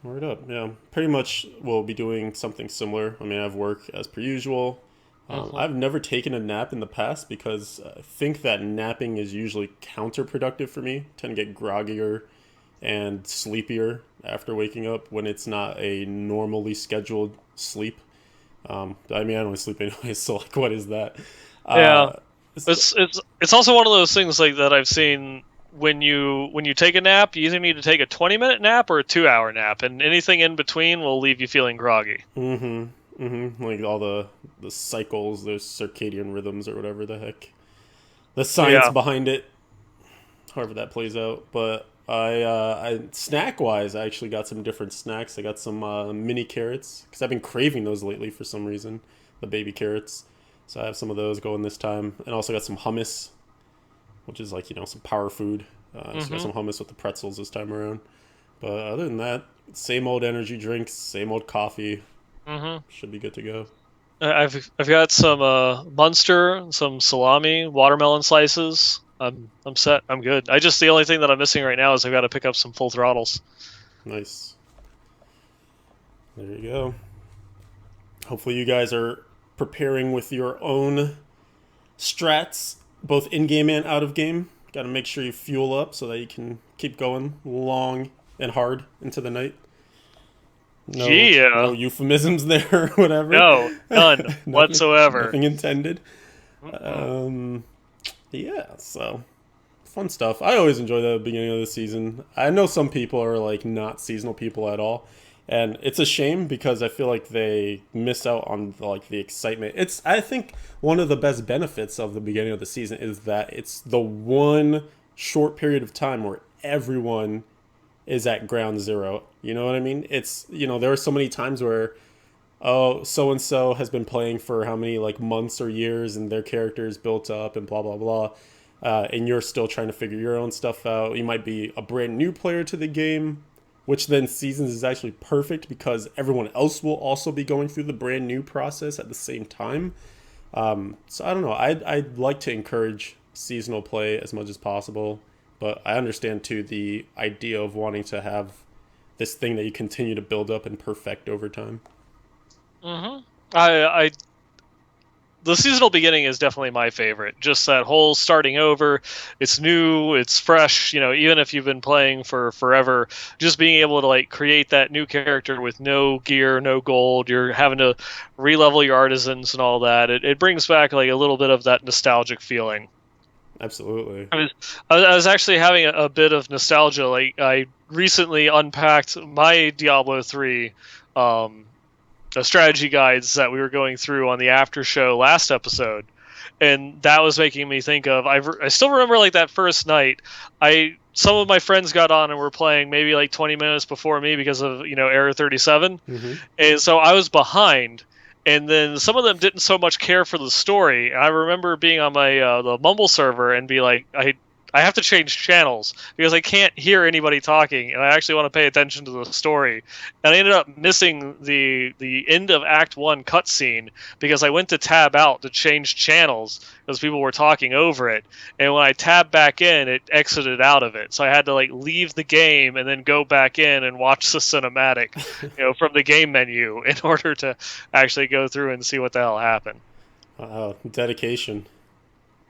Word up. Yeah, pretty much we'll be doing something similar. I mean, I have work as per usual. I've never taken a nap in the past because I think that napping is usually counterproductive for me. I tend to get groggier and sleepier after waking up when it's not a normally scheduled sleep. I mean, I don't sleep anyway, so like, what is that? Yeah, it's also one of those things like that I've seen. When you take a nap, you either need to take a 20-minute nap or a 2-hour nap, and anything in between will leave you feeling groggy. Like all the cycles, those circadian rhythms or whatever the heck, the science behind it, however that plays out. But I snack wise, I actually got some different snacks. I got some mini carrots because I've been craving those lately for some reason, the baby carrots. So I have some of those going this time, and also got some hummus, which is like some power food. So I got some hummus with the pretzels this time around. But other than that, same old energy drinks, same old coffee. Should be good to go. I've got some Munster, some salami, watermelon slices. I'm set. I'm good. The only thing that I'm missing right now is I've got to pick up some full throttles. Nice. There you go. Hopefully you guys are preparing with your own strats, both in-game and out-of-game. Got to make sure you fuel up so that you can keep going long and hard into the night. No euphemisms there or whatever. No, none whatsoever. Nothing intended. Yeah, so fun stuff. I always enjoy the beginning of the season. I know some people are like not seasonal people at all, and it's a shame because I feel like they miss out on the excitement. I think one of the best benefits of the beginning of the season is that it's the one short period of time where everyone is at ground zero. You know what I mean? It's there are so many times where so and so has been playing for how many months or years, and their character is built up and blah blah blah, and you're still trying to figure your own stuff out. You might be a brand new player to the game, which then Seasons is actually perfect because everyone else will also be going through the brand new process at the same time. So I don't know. I'd like to encourage seasonal play as much as possible, but I understand too the idea of wanting to have this thing that you continue to build up and perfect over time. The seasonal beginning is definitely my favorite. Just that whole starting over. It's new, it's fresh, even if you've been playing for forever, just being able to create that new character with no gear, no gold, you're having to re-level your artisans and all that. It brings back a little bit of that nostalgic feeling. Absolutely. I was actually having a bit of nostalgia. I recently unpacked my Diablo 3 strategy guides that we were going through on the after show last episode, and that was making me think of I still remember that first night. Some of my friends got on and were playing maybe 20 minutes before me because of error 37, and so I was behind. And then some of them didn't so much care for the story. I remember being on my the Mumble server and be like, I have to change channels because I can't hear anybody talking, and I actually want to pay attention to the story. And I ended up missing the end of Act 1 cutscene because I went to tab out to change channels because people were talking over it. And when I tabbed back in, it exited out of it. So I had to leave the game and then go back in and watch the cinematic, from the game menu in order to actually go through and see what the hell happened. Dedication.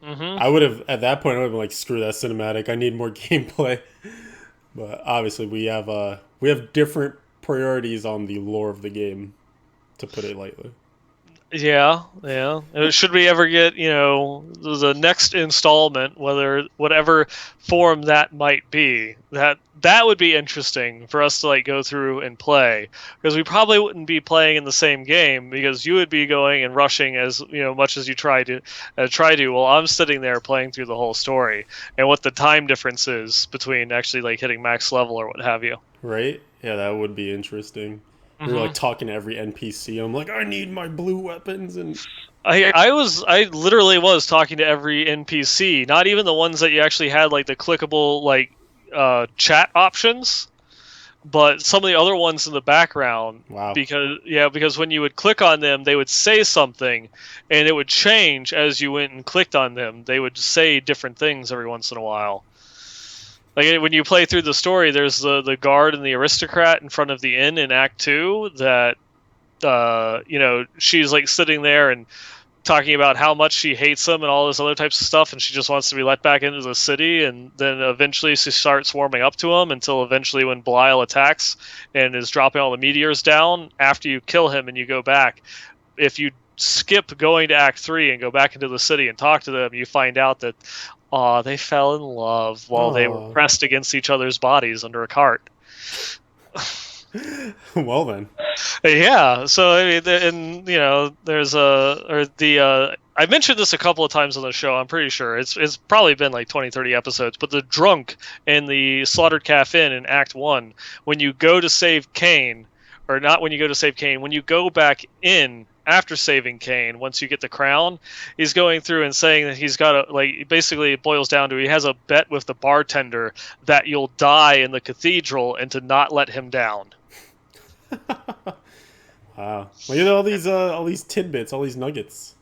Mm-hmm. I would have at that point. I would have been like, screw that cinematic. I need more gameplay. But obviously, we have different priorities on the lore of the game, to put it lightly. Yeah, yeah. Should we ever get, the next installment, whatever form that might be, that would be interesting for us to like go through and play, because we probably wouldn't be playing in the same game because you would be going and rushing as much as you try to. While I'm sitting there playing through the whole story, and what the time difference is between actually like hitting max level or what have you. Right? Yeah, that would be interesting. We were like Hmm. talking to every NPC. I'm like, I need my blue weapons, and I literally was talking to every NPC, not even the ones that you actually had like the clickable like chat options, but some of the other ones in the background, wow. because when you would click on them, they would say something and it would change as you went and clicked on them. They would say different things every once in a while. Like when you play through the story, there's the guard and the aristocrat in front of the inn in Act 2 that she's like sitting there and talking about how much she hates them and all this other types of stuff, and she just wants to be let back into the city. And then eventually she starts warming up to him until eventually when Belial attacks and is dropping all the meteors down after you kill him and you go back. If you skip going to Act 3 and go back into the city and talk to them, you find out that they fell in love while they were Oh. pressed against each other's bodies under a cart. Well then. Yeah, so I mean, and there's I mentioned this a couple of times on the show. I'm pretty sure it's probably been like 20, 30 episodes. But the drunk in the Slaughtered Calf Inn in Act 1, when you go to save Cain, or not when you go to save Cain, when you go back in after saving Cain, once you get the crown, he's going through and saying that he's got a, like, basically it boils down to he has a bet with the bartender that you'll die in the cathedral and to not let him down. Wow. Look at all these tidbits, all these nuggets.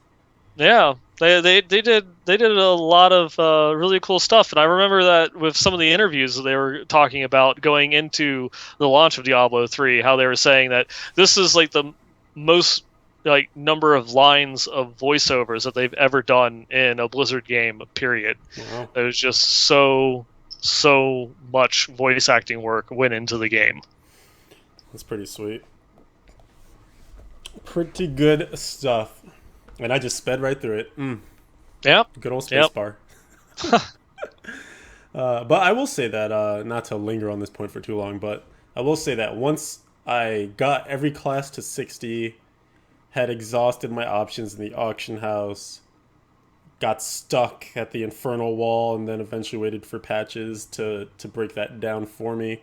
Yeah, they did a lot of really cool stuff, and I remember that with some of the interviews that they were talking about going into the launch of Diablo 3, how they were saying that this is like the most like number of lines of voiceovers that they've ever done in a Blizzard game. Period. Wow. There's just so much voice acting work went into the game. That's pretty sweet. Pretty good stuff. And I just sped right through it. Yep. Good old Yep. spacebar. But I will say that, not to linger on this point for too long, but I will say that once I got every class to 60, had exhausted my options in the auction house, got stuck at the infernal wall, and then eventually waited for patches to break that down for me.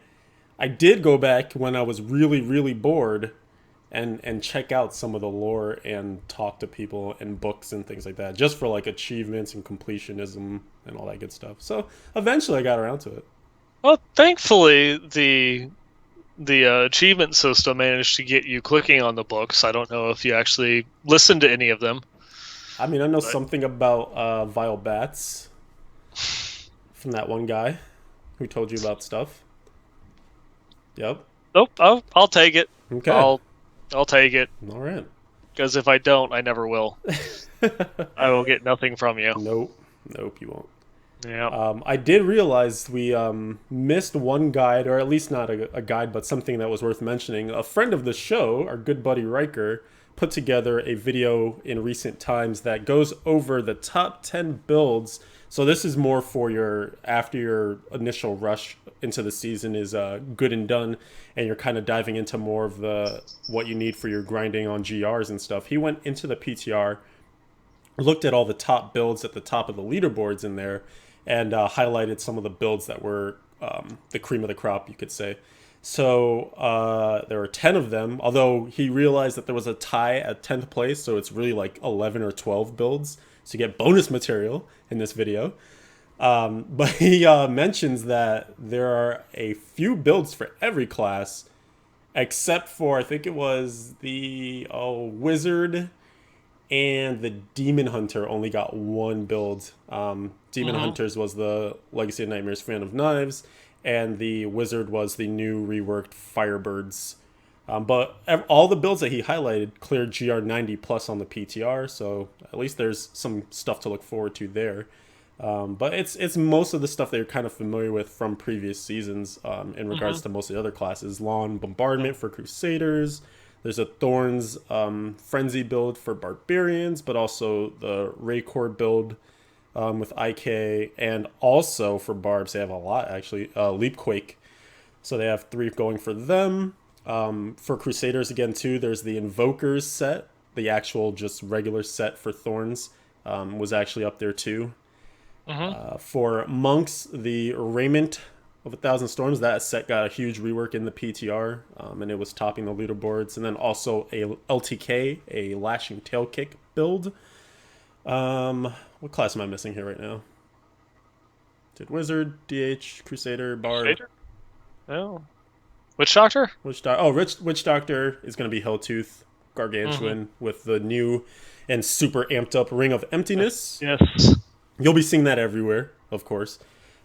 I did go back when I was really, really bored and check out some of the lore and talk to people and books and things like that, just for like achievements and completionism and all that good stuff. So eventually I got around to it. Well, thankfully the achievement system managed to get you clicking on the books. I don't know if you actually listened to any of them. I mean, I know But something about vile bats from that one guy who told you about stuff. Yep. nope, I'll take it. Okay. I'll take it, All right. because if I don't, I never will. I will get nothing from you. Nope. Nope, you won't. Yeah. I did realize we missed one guide, or at least not a guide, but something that was worth mentioning. A friend of the show, our good buddy Riker, put together a video in recent times that goes over the top 10 builds. So this is more for after your initial rush into the season is good and done, and you're kind of diving into more of what you need for your grinding on GRs and stuff. He went into the PTR, looked at all the top builds at the top of the leaderboards in there, and highlighted some of the builds that were the cream of the crop, you could say. So there were 10 of them, although he realized that there was a tie at 10th place, so it's really like 11 or 12 builds. So you get bonus material in this video. But he mentions that there are a few builds for every class, except for, I think it was the Wizard and the Demon Hunter only got one build. Demon Hunters was the Legacy of Nightmares Fan of Knives, and the Wizard was the new reworked Firebirds But all the builds that he highlighted cleared GR90 plus on the PTR, so at least there's some stuff to look forward to there. But it's most of the stuff that you're kind of familiar with from previous seasons in regards to most of the other classes. Lawn Bombardment for Crusaders. There's a Thorns Frenzy build for Barbarians, but also the Raycore build with IK, and also for Barbs, they have a lot actually. Leapquake, so they have 3 going for them. For Crusaders again too, there's the Invokers set. The actual just regular set for Thorns was actually up there too. For Monks, the Raiment of 1,000 Storms, that set got a huge rework in the PTR, and it was topping the leaderboards. And then also a LTK, a Lashing Tail Kick build. What class am I missing here right now? Did Wizard, DH, Crusader, Bard? Crusader? Oh. Witch Doctor? Witch Doctor is going to be Helltooth, Gargantuan, with the new and super amped up Ring of Emptiness. Yes. You'll be seeing that everywhere, of course.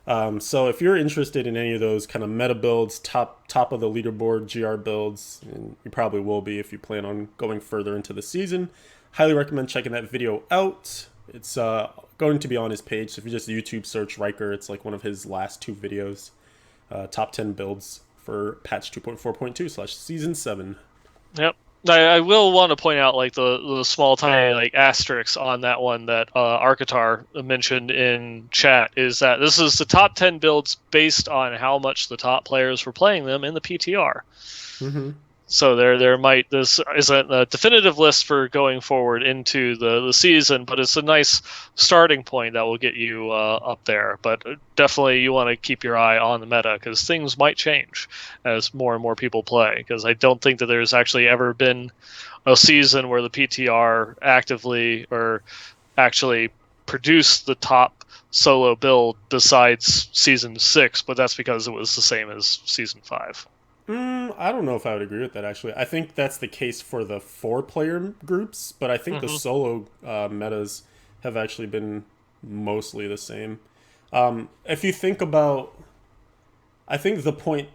So if you're interested in any of those kind of meta builds, top of the leaderboard GR builds, and you probably will be if you plan on going further into the season, highly recommend checking that video out. It's going to be on his page, so if you just YouTube search Riker, it's like one of his last 2 videos. Top 10 builds for patch 2.4.2/season 7. Yep. I will want to point out like the small tiny like asterisks on that one that Arkatar mentioned in chat is that this is the top 10 builds based on how much the top players were playing them in the PTR. So this isn't a definitive list for going forward into the season, but it's a nice starting point that will get you up there. But definitely you want to keep your eye on the meta because things might change as more and more people play. Because I don't think that there's actually ever been a season where the PTR actively or actually produced the top solo build besides season 6, but that's because it was the same as season 5. I don't know if I would agree with that, actually. I think that's the case for the 4-player groups, but I think the solo metas have actually been mostly the same. If you think about... I think the point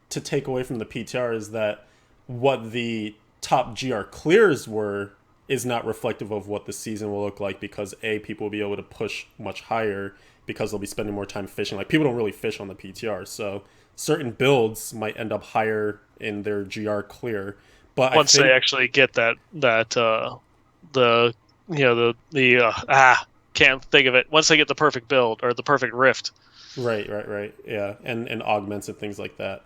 to take away from the PTR is that what the top GR clears were is not reflective of what the season will look like because, A, people will be able to push much higher because they'll be spending more time fishing. Like, people don't really fish on the PTR, so... certain builds might end up higher in their GR clear, but once they actually get can't think of it. Once they get the perfect build or the perfect rift, right, yeah, and augments and things like that.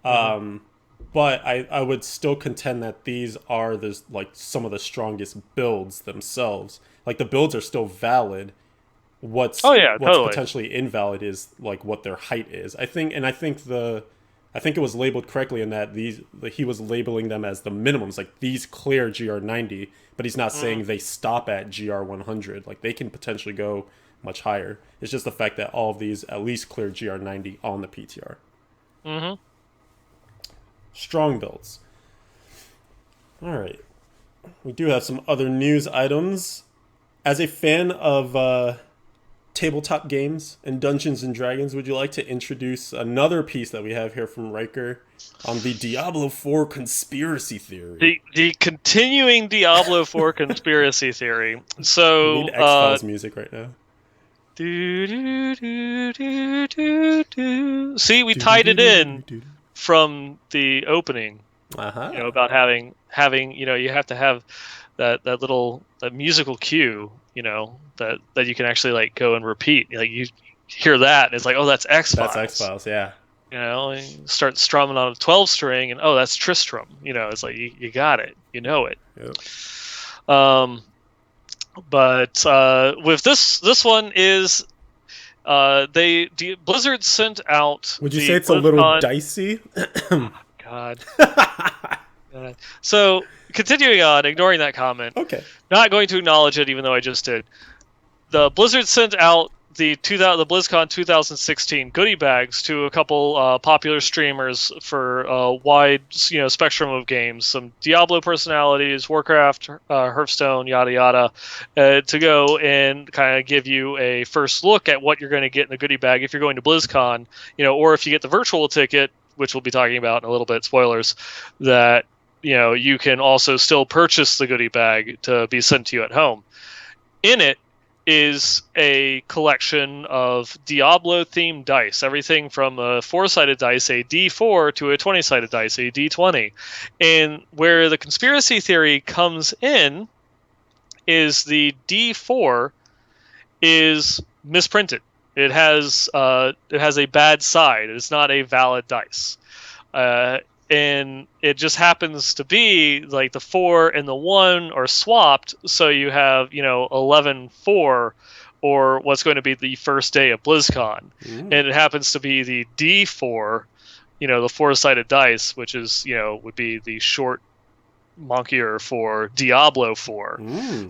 But I would still contend that these are like some of the strongest builds themselves. Like the builds are still valid. What's totally. potentially invalid is like what their height is. I think it was labeled correctly in that he was labeling them as the minimums, like these clear GR90, but he's not saying they stop at GR100. Like they can potentially go much higher. It's just the fact that all of these at least clear GR90 on the PTR. Strong builds. All right, we do have some other news items. As a fan of tabletop games and Dungeons and Dragons, would you like to introduce another piece that we have here from Riker on the Diablo 4 conspiracy theory? The continuing Diablo 4 conspiracy theory. So we need X-Files music right now. See, we tied it in from the opening. About having you have to have that little musical cue, that you can actually like go and repeat. Like you hear that, and it's like, oh, that's X-Files. That's X-Files, yeah. You start strumming on a 12 string, and oh, that's Tristram. It's like you got it, it. Yep. But with this one is Blizzard sent out. Would you say it's a little dicey? God. So, continuing on, ignoring that comment. Okay. Not going to acknowledge it, even though I just did. The Blizzard sent out the BlizzCon 2016 goodie bags to a couple popular streamers for a wide spectrum of games. Some Diablo personalities, Warcraft, Hearthstone, yada yada, to go and kind of give you a first look at what you're going to get in the goodie bag if you're going to BlizzCon, or if you get the virtual ticket, which we'll be talking about in a little bit, spoilers, that you can also still purchase the goodie bag to be sent to you at home. In it is a collection of Diablo-themed dice, everything from a 4-sided dice, a D4, to a 20-sided dice, a D20. And where the conspiracy theory comes in is the D4 is misprinted. It has a bad side. It's not a valid dice. And it just happens to be like the 4 and the 1 are swapped, so you have 11-4, or what's going to be the first day of BlizzCon, and it happens to be the D4, the 4-sided dice, which is would be the short monkier for Diablo 4.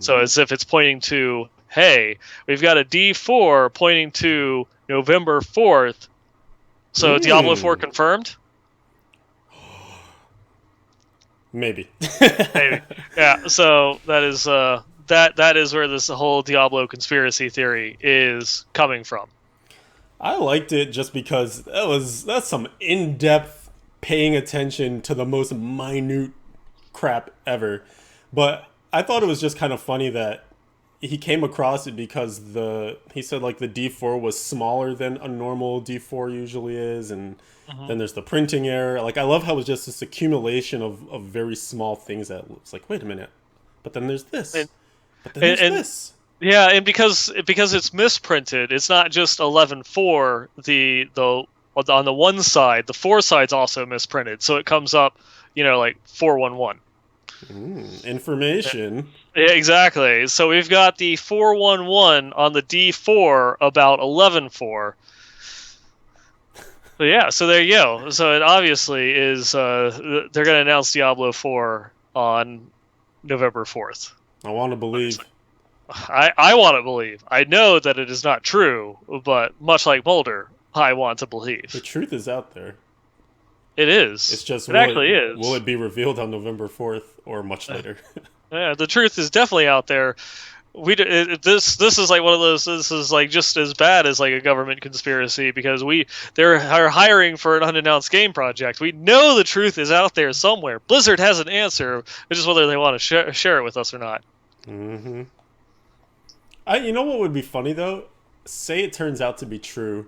So as if it's pointing to, hey, we've got a D4 pointing to November 4th. So Diablo 4 confirmed. Maybe. Maybe. Yeah, so that is that is where this whole Diablo conspiracy theory is coming from. I liked it just because that's some in-depth paying attention to the most minute crap ever. But I thought it was just kind of funny that he came across it because he said like the D4 was smaller than a normal D4 usually is, and then there's the printing error. Like, I love how it's just this accumulation of very small things that looks like, wait a minute, but then there's this, but then there's this. Yeah, and because it's misprinted, it's not just 11-4. The on the one side, the 4 side's also misprinted, so it comes up, like 411. Information. Yeah, exactly. So we've got the 411 on the D4 about 11-4. So yeah, so there you go. So it obviously is. They're going to announce Diablo 4 on November 4th. I want to believe. I want to believe. I know that it is not true, but much like Mulder, I want to believe. The truth is out there. It is. It's just it actually is. Will it be revealed on November 4th or much later? Yeah, the truth is definitely out there. This is like one of those. This is like just as bad as like a government conspiracy, because they're hiring for an unannounced game project. We know the truth is out there somewhere. Blizzard has an answer, which is whether they want to share it with us or not. You know what would be funny though? Say it turns out to be true.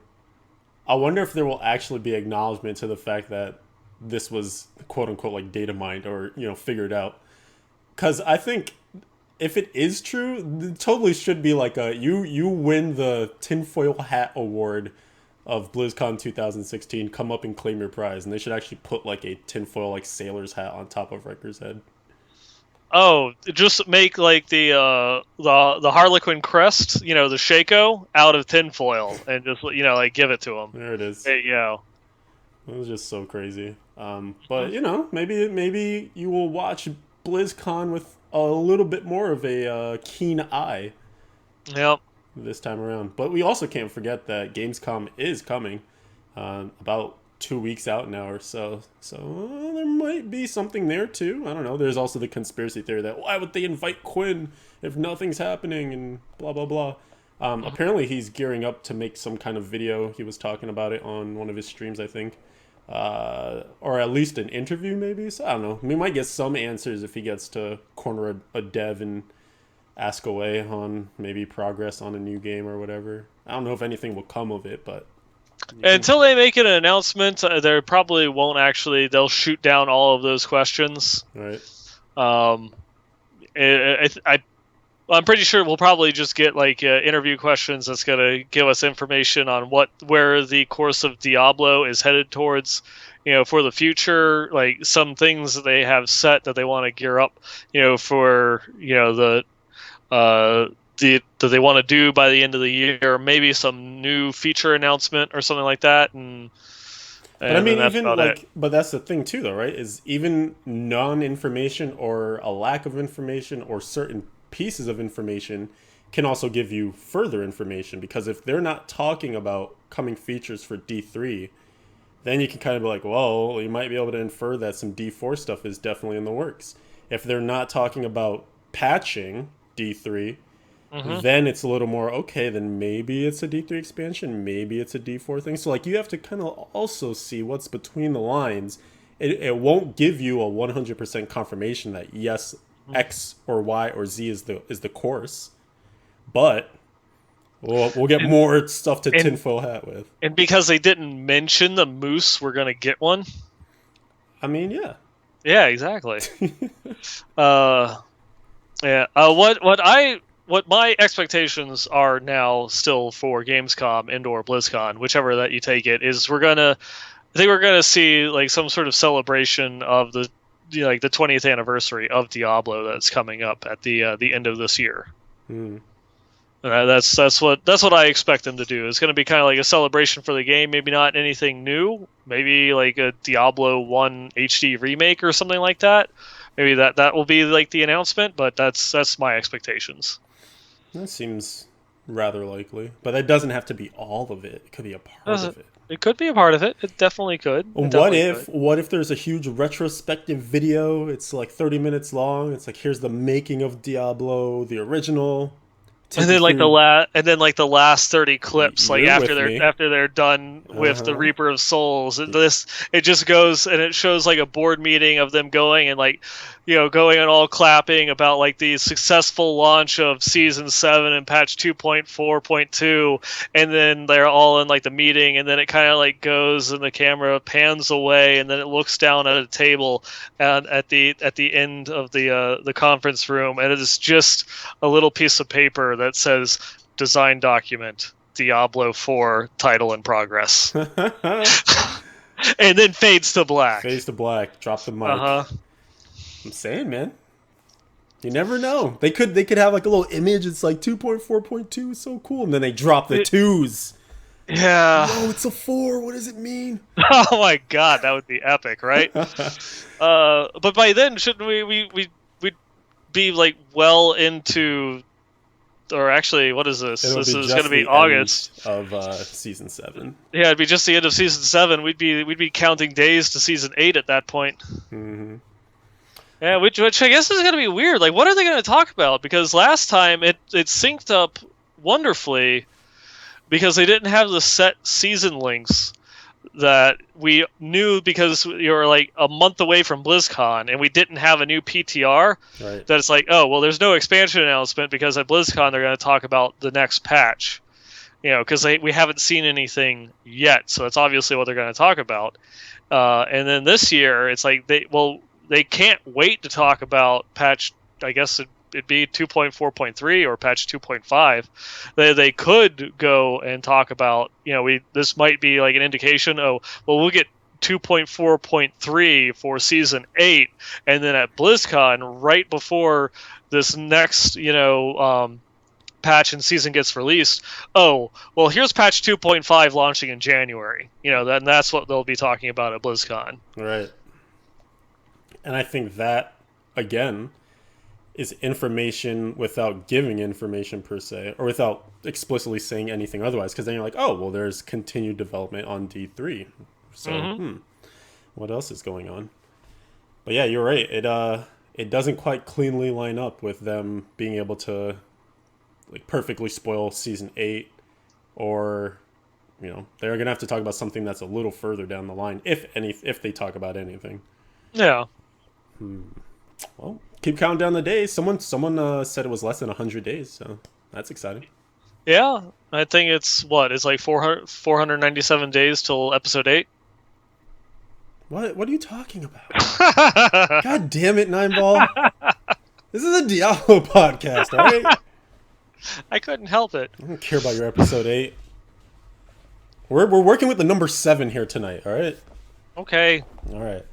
I wonder if there will actually be acknowledgement to the fact that this was quote unquote like data mined or figured out. Because I think if it is true, it totally should be like you win the tinfoil hat award of BlizzCon 2016. Come up and claim your prize, and they should actually put like a tinfoil like sailor's hat on top of Riker's head. Oh, just make like the Harlequin crest, the Shaco, out of tinfoil, and just like give it to him. There it is. There you go. It was just so crazy. But maybe you will watch BlizzCon with a little bit more of a keen eye. Yep. This time around. But we also can't forget that Gamescom is coming. About 2 weeks out now or so. So there might be something there too. I don't know. There's also the conspiracy theory that why would they invite Quinn if nothing's happening and blah blah blah. Apparently he's gearing up to make some kind of video. He was talking about it on one of his streams, I think. Or at least an interview maybe. So I don't know. We might get some answers if he gets to corner a dev and ask away on maybe progress on a new game or whatever. I don't know if anything will come of it, but until they make an announcement, they probably won't actually. They'll shoot down all of those questions. Right. I'm pretty sure we'll probably just get like interview questions that's gonna give us information on where the course of Diablo is headed towards, for the future. Like some things that they have set that they want to gear up, for that they want to do by the end of the year. Maybe some new feature announcement or something like that. But I mean, but that's the thing too, though, right? Is even non-information or a lack of information or certain pieces of information can also give you further information, because if they're not talking about coming features for D3, then you can kind of be like, well, you might be able to infer that some D4 stuff is definitely in the works. If they're not talking about patching D3, then it's a little more, okay, then maybe it's a D3 expansion, maybe it's a D4 thing. So like you have to kind of also see what's between the lines it won't give you a 100% confirmation that yes, X or Y or Z is the course, but we'll get And, more stuff to and tinfoil hat with. and because they didn't mention the moose, we're gonna get one. I mean, yeah. Yeah, exactly. uh, yeah. What my expectations are now still for Gamescom and/or Blizzcon, whichever that you take it, is I think we're gonna see like some sort of celebration of the like the 20th anniversary of Diablo that's coming up at the end of this year. Hmm. That's what I expect them to do. It's going to be kind of like a celebration for the game. Maybe not anything new. Maybe like a Diablo 1 HD remake or something like that. Maybe that will be like the announcement. But that's my expectations. That seems rather likely, but that doesn't have to be all of it. It could be a part of it. It could be a part of it. It definitely could. What if there's a huge retrospective video? It's like 30 minutes long. It's like here's the making of Diablo, the original. And then like the last 30 clips, like after they're done with the Reaper of Souls, it just goes and it shows like a board meeting of them going and like, going and all clapping about like the successful launch of Season 7 and patch 2.4.2, and then they're all in like the meeting, and then it kind of like goes and the camera pans away, and then it looks down at a table and at the end of the conference room, and it is just a little piece of paper that says design document Diablo 4 title in progress. And then fades to black. Drop the mic. I'm saying, man. You never know. They could have like a little image. It's like 2.4.2 is so cool, and then they drop the twos. Yeah. Oh, it's a 4. What does it mean? Oh my god, that would be epic, right? But by then, shouldn't we'd be like well into, or actually, what is this? This is going to be August of Season 7. Yeah, it'd be just the end of Season 7. We'd be counting days to Season 8 at that point. Mm-hmm. Yeah, which I guess is going to be weird. Like, what are they going to talk about? Because last time it synced up wonderfully because they didn't have the set season links that we knew, because you're like a month away from BlizzCon and we didn't have a new PTR. Right. That it's like, oh, well, there's no expansion announcement because at BlizzCon they're going to talk about the next patch. Because we haven't seen anything yet, so that's obviously what they're going to talk about. And then this year, it's like they can't wait to talk about patch, I guess it'd be 2.4.3 or patch 2.5. They could go and talk about, this might be like an indication, we'll get 2.4.3 for Season 8, and then at BlizzCon, right before this next, patch and season gets released, here's patch 2.5 launching in January. Then that's what they'll be talking about at BlizzCon. Right. And I think that, again, is information without giving information per se, or without explicitly saying anything otherwise, because then you're like, there's continued development on D3. So, what else is going on? But yeah, you're right. It doesn't quite cleanly line up with them being able to like perfectly spoil Season 8, or they're gonna have to talk about something that's a little further down the line, if they talk about anything. Yeah. Well, keep counting down the days. Someone said it was less than 100 days, so that's exciting. Yeah, I think it's like 497 days till episode 8. What are you talking about? God damn it, Nienball. This is a Diablo podcast, all right? I couldn't help it. I don't care about your episode 8. We're working with the number 7 here tonight, all right? Okay. All right.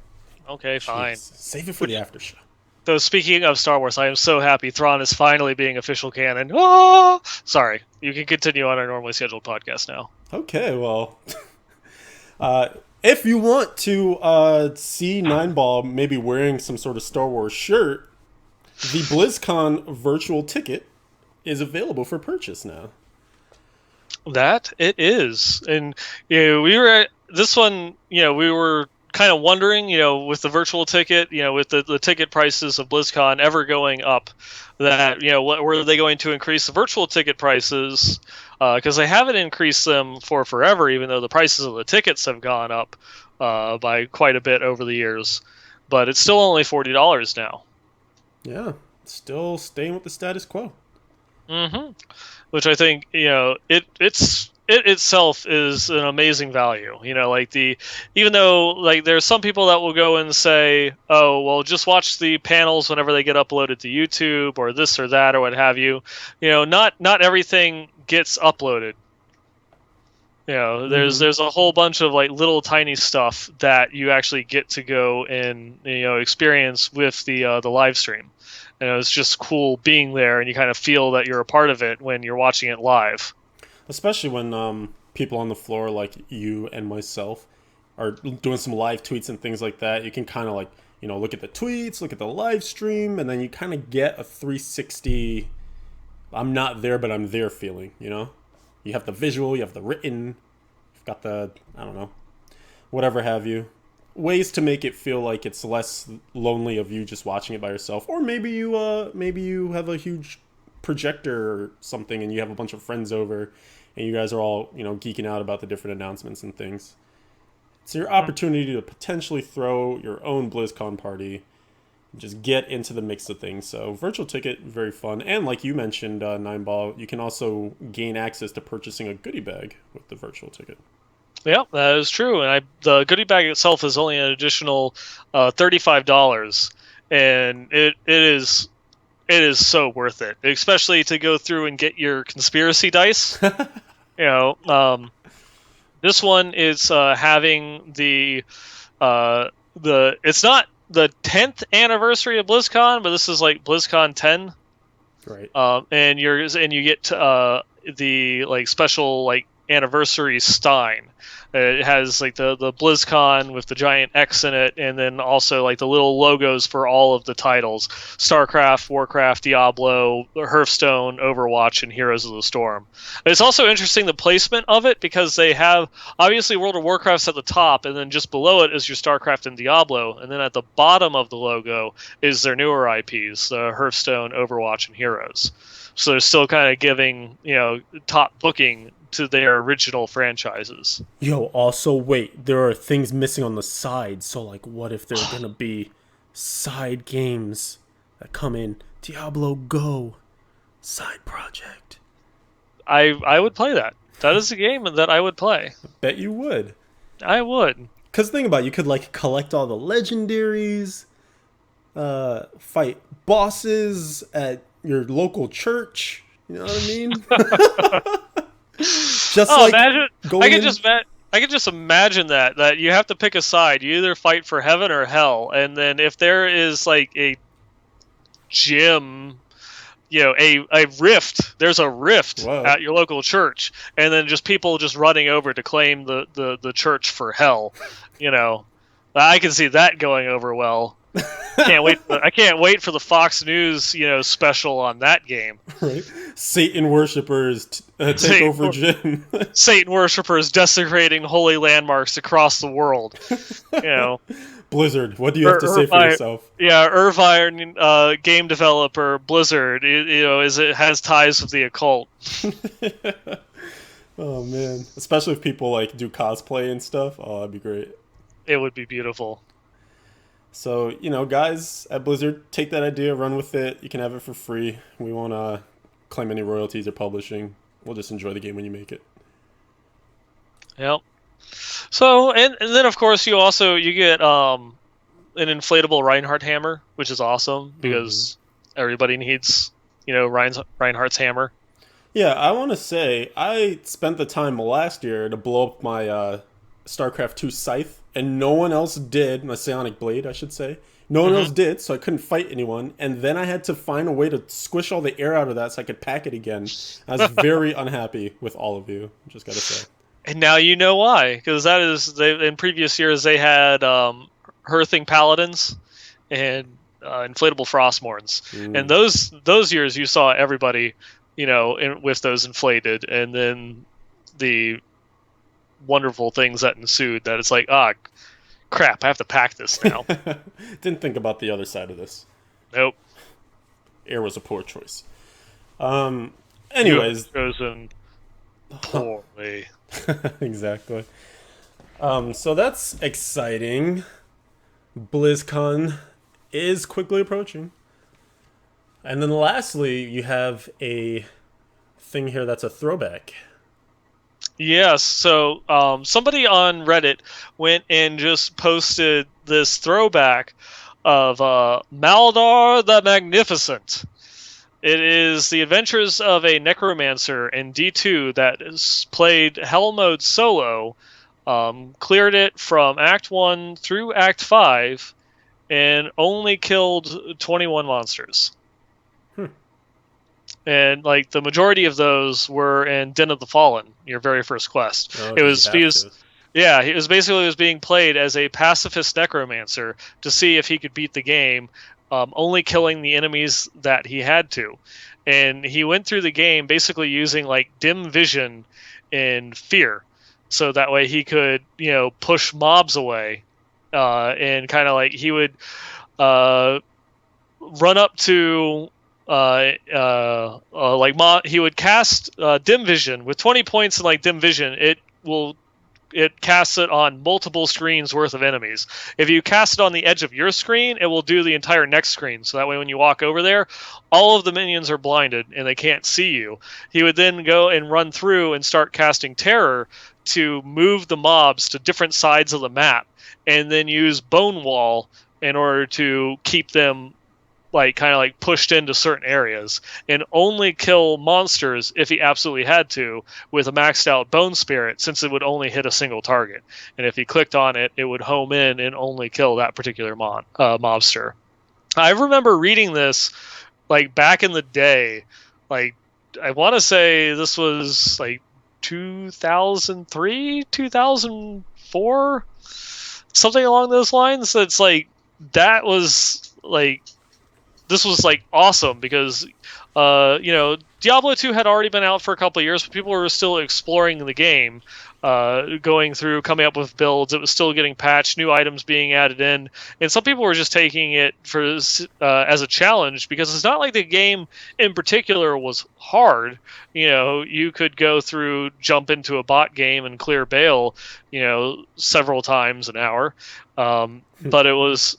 Okay, fine. Save it for the after show. Though, speaking of Star Wars, I am so happy Thrawn is finally being official canon. Oh! Sorry. You can continue on our normally scheduled podcast now. Okay, well. If you want to see Nienball maybe wearing some sort of Star Wars shirt, the BlizzCon virtual ticket is available for purchase now. That it is. And we were at this one, we were kind of wondering, with the virtual ticket, with the ticket prices of BlizzCon ever going up, that, what were they going to increase the virtual ticket prices? Because they haven't increased them for forever, even though the prices of the tickets have gone up. by quite a bit over the years, but it's still only $40 now. Yeah, still staying with the status quo. Mm-hmm. Which I think, it itself is an amazing value. Even though like there's some people that will go and say, oh well, just watch the panels whenever they get uploaded to YouTube or this or that or what have you. Not everything gets uploaded. There's a whole bunch of like little tiny stuff that you actually get to go and experience with the live stream. It's just cool being there, and you kind of feel that you're a part of it when you're watching it live. Especially when people on the floor like you and myself are doing some live tweets and things like that. You can kind of like look at the tweets, look at the live stream, and then you kind of get a 360. I'm not there, but I'm there feeling. You have the visual, you have the written, you've got the, I don't know, whatever have you. Ways to make it feel like it's less lonely of you just watching it by yourself. Or maybe you have a huge projector or something and you have a bunch of friends over and you guys are all, geeking out about the different announcements and things. It's your opportunity to potentially throw your own BlizzCon party, just get into the mix of things. So virtual ticket, very fun. And like you mentioned, Nienball, you can also gain access to purchasing a goodie bag with the virtual ticket. Yeah, that is true. And the goodie bag itself is only an additional $35, and it is so worth it, especially to go through and get your conspiracy dice. This one is having the it's not the 10th anniversary of BlizzCon, but this is like BlizzCon 10. Right. And you get the like special like anniversary Stein. It has like the BlizzCon with the giant X in it, and then also like the little logos for all of the titles: StarCraft, Warcraft, Diablo, Hearthstone, Overwatch, and Heroes of the Storm. It's also interesting the placement of it, because they have obviously World of Warcraft's at the top, and then just below it is your StarCraft and Diablo, and then at the bottom of the logo is their newer IPs, the Hearthstone, Overwatch, and Heroes. So they're still kind of giving top booking to their original franchises. Yo, also wait, there are things missing on the side. So like, what if there are gonna be side games that come in? Diablo Go, side project. I would play that. That is a game that I would play. Bet you would. I would. Cause think about it, you could like collect all the legendaries, fight bosses at your local church. You know what I mean? Just like imagine, I could just imagine that you have to pick a side. You either fight for heaven or hell, and then if there is like a gym, a rift. There's a rift at your local church, and then just people just running over to claim the church for hell. I can see that going over well. I can't wait for the Fox News special on that game. Right. Satan worshippers take over gym. Satan worshippers desecrating holy landmarks across the world. Blizzard, what do you have to say for yourself? Yeah, Irvine game developer Blizzard, it has ties with the occult. Oh man, especially if people like do cosplay and stuff. Oh, that'd be great. It would be beautiful. So, guys at Blizzard, take that idea, run with it. You can have it for free. We won't claim any royalties or publishing. We'll just enjoy the game when you make it. Yep. So, and then of course you get an inflatable Reinhardt hammer, which is awesome because everybody needs, Reinhardt's hammer. Yeah, I want to say I spent the time last year to blow up my StarCraft 2 scythe, and no one else did. My psionic blade, I should say. No one else did, so I couldn't fight anyone. And then I had to find a way to squish all the air out of that so I could pack it again. I was very unhappy with all of you, just gotta say. And now you know why, because in previous years they had Hearthing Paladins and inflatable Frostmournes. And those years you saw everybody, with those inflated, and then the wonderful things that ensued, that it's like, crap, I have to pack this now. Didn't think about the other side of this. Nope. Air was a poor choice. Anyways. You have chosen poorly. Exactly. So that's exciting. BlizzCon is quickly approaching. And then lastly, you have a thing here that's a throwback. Yes, so somebody on Reddit went and just posted this throwback of Maldar the Magnificent. It is the adventures of a necromancer in D2 that is played Hell Mode solo, cleared it from Act 1 through Act 5, and only killed 21 monsters. And like the majority of those were in Den of the Fallen, your very first quest. Oh, It because you was have because to. yeah, he was basically was being played as a pacifist necromancer to see if he could beat the game, only killing the enemies that he had to. And he went through the game basically using like dim vision and fear, so that way he could push mobs away, and kind of like he would uh, run up to he would cast dim vision with 20 points in like dim vision. It casts it on multiple screens worth of enemies. If you cast it on the edge of your screen, it will do the entire next screen. So that way when you walk over there, all of the minions are blinded and they can't see you. He would then go and run through and start casting terror to move the mobs to different sides of the map, and then use Bone Wall in order to keep them like kind of like pushed into certain areas, and only kill monsters if he absolutely had to with a maxed out bone spirit, since it would only hit a single target, and if he clicked on it, it would home in and only kill that particular mobster. I remember reading this like back in the day, like I want to say this was like 2003, 2004, something along those lines. It's like that was like this was like awesome because Diablo 2 had already been out for a couple of years, but people were still exploring the game, going through, coming up with builds. It was still getting patched, new items being added in, and some people were just taking it for as a challenge, because it's not like the game in particular was hard. You could go through, jump into a bot game and clear Bale, several times an hour, but it was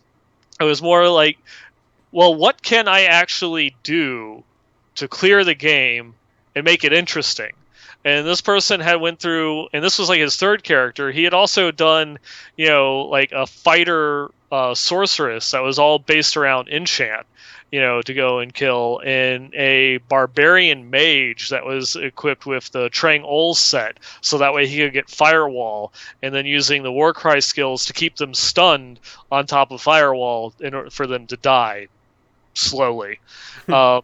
more like, well, what can I actually do to clear the game and make it interesting? And this person had went through, and this was like his third character. He had also done, like a fighter sorceress that was all based around enchant, to go and kill, and a barbarian mage that was equipped with the Trang Ol set, so that way he could get firewall, and then using the Warcry skills to keep them stunned on top of firewall in order for them to die slowly. Uh,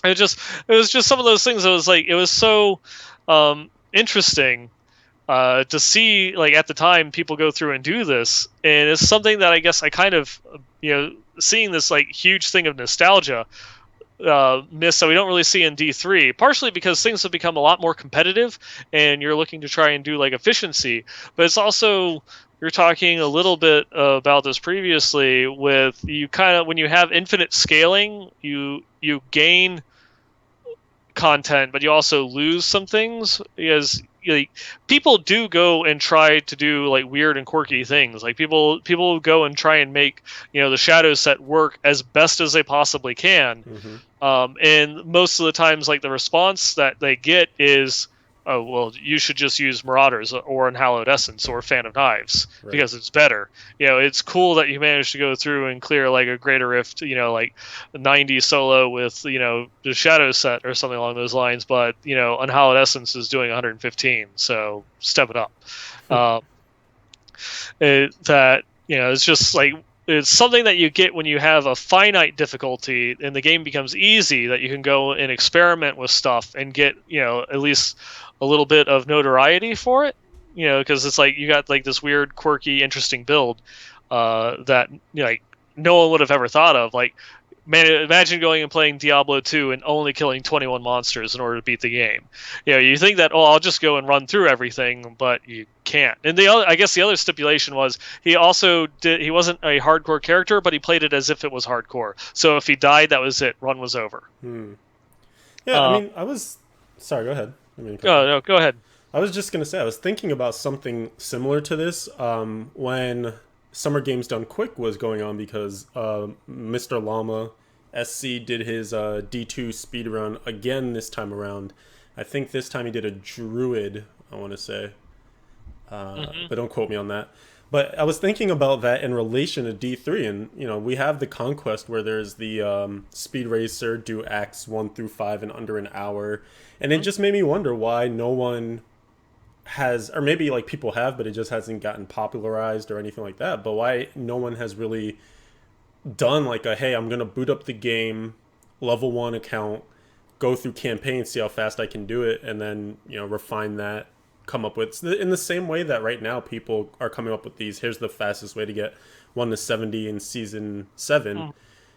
it was just some of those things that was like, it was so interesting to see, like at the time, people go through and do this, and it's something that I guess I kind of seeing this like huge thing of nostalgia miss that we don't really see in D3, partially because things have become a lot more competitive and you're looking to try and do like efficiency, but it's also, we were talking a little bit about this previously, with you kind of, when you have infinite scaling, you gain content, but you also lose some things, because people do go and try to do like weird and quirky things. Like people go and try and make the shadow set work as best as they possibly can. And most of the times, like the response that they get is, oh, well, you should just use Marauders or Unhallowed Essence or Fan of Knives, Right. because it's better. It's cool that you managed to go through and clear like a Greater Rift, like 90 solo with, the Shadow set or something along those lines, but, Unhallowed Essence is doing 115, so step it up. It's just like, it's something that you get when you have a finite difficulty and the game becomes easy, that you can go and experiment with stuff and get, at least a little bit of notoriety for it, because it's like you got like this weird, quirky, interesting build that like no one would have ever thought of. Like, man, imagine going and playing Diablo 2 and only killing 21 monsters in order to beat the game. You think that, oh, I'll just go and run through everything, but you can't. And I guess the other stipulation was he wasn't a hardcore character, but he played it as if it was hardcore. So if he died, that was it. Run was over. Yeah, I mean, I was. Sorry, go ahead. I mean, Oh, no, go ahead. I was just gonna say I was thinking about something similar to this when Summer Games Done Quick was going on because Mr. Llama SC did his D2 speed run again this time around. I think this time he did a druid. I want to say, but don't quote me on that. But I was thinking about that in relation to D3, and we have the conquest where there's the speed racer do acts 1 through 5 in under an hour, and it just made me wonder why no one has, or maybe like people have, but it just hasn't gotten popularized or anything like that. But why no one has really done like a, hey, I'm gonna boot up the game, level 1 account, go through campaign, see how fast I can do it, and then refine that, come up with in the same way that right now people are coming up with these. Here's the fastest way to get 1 to 70 in season 7.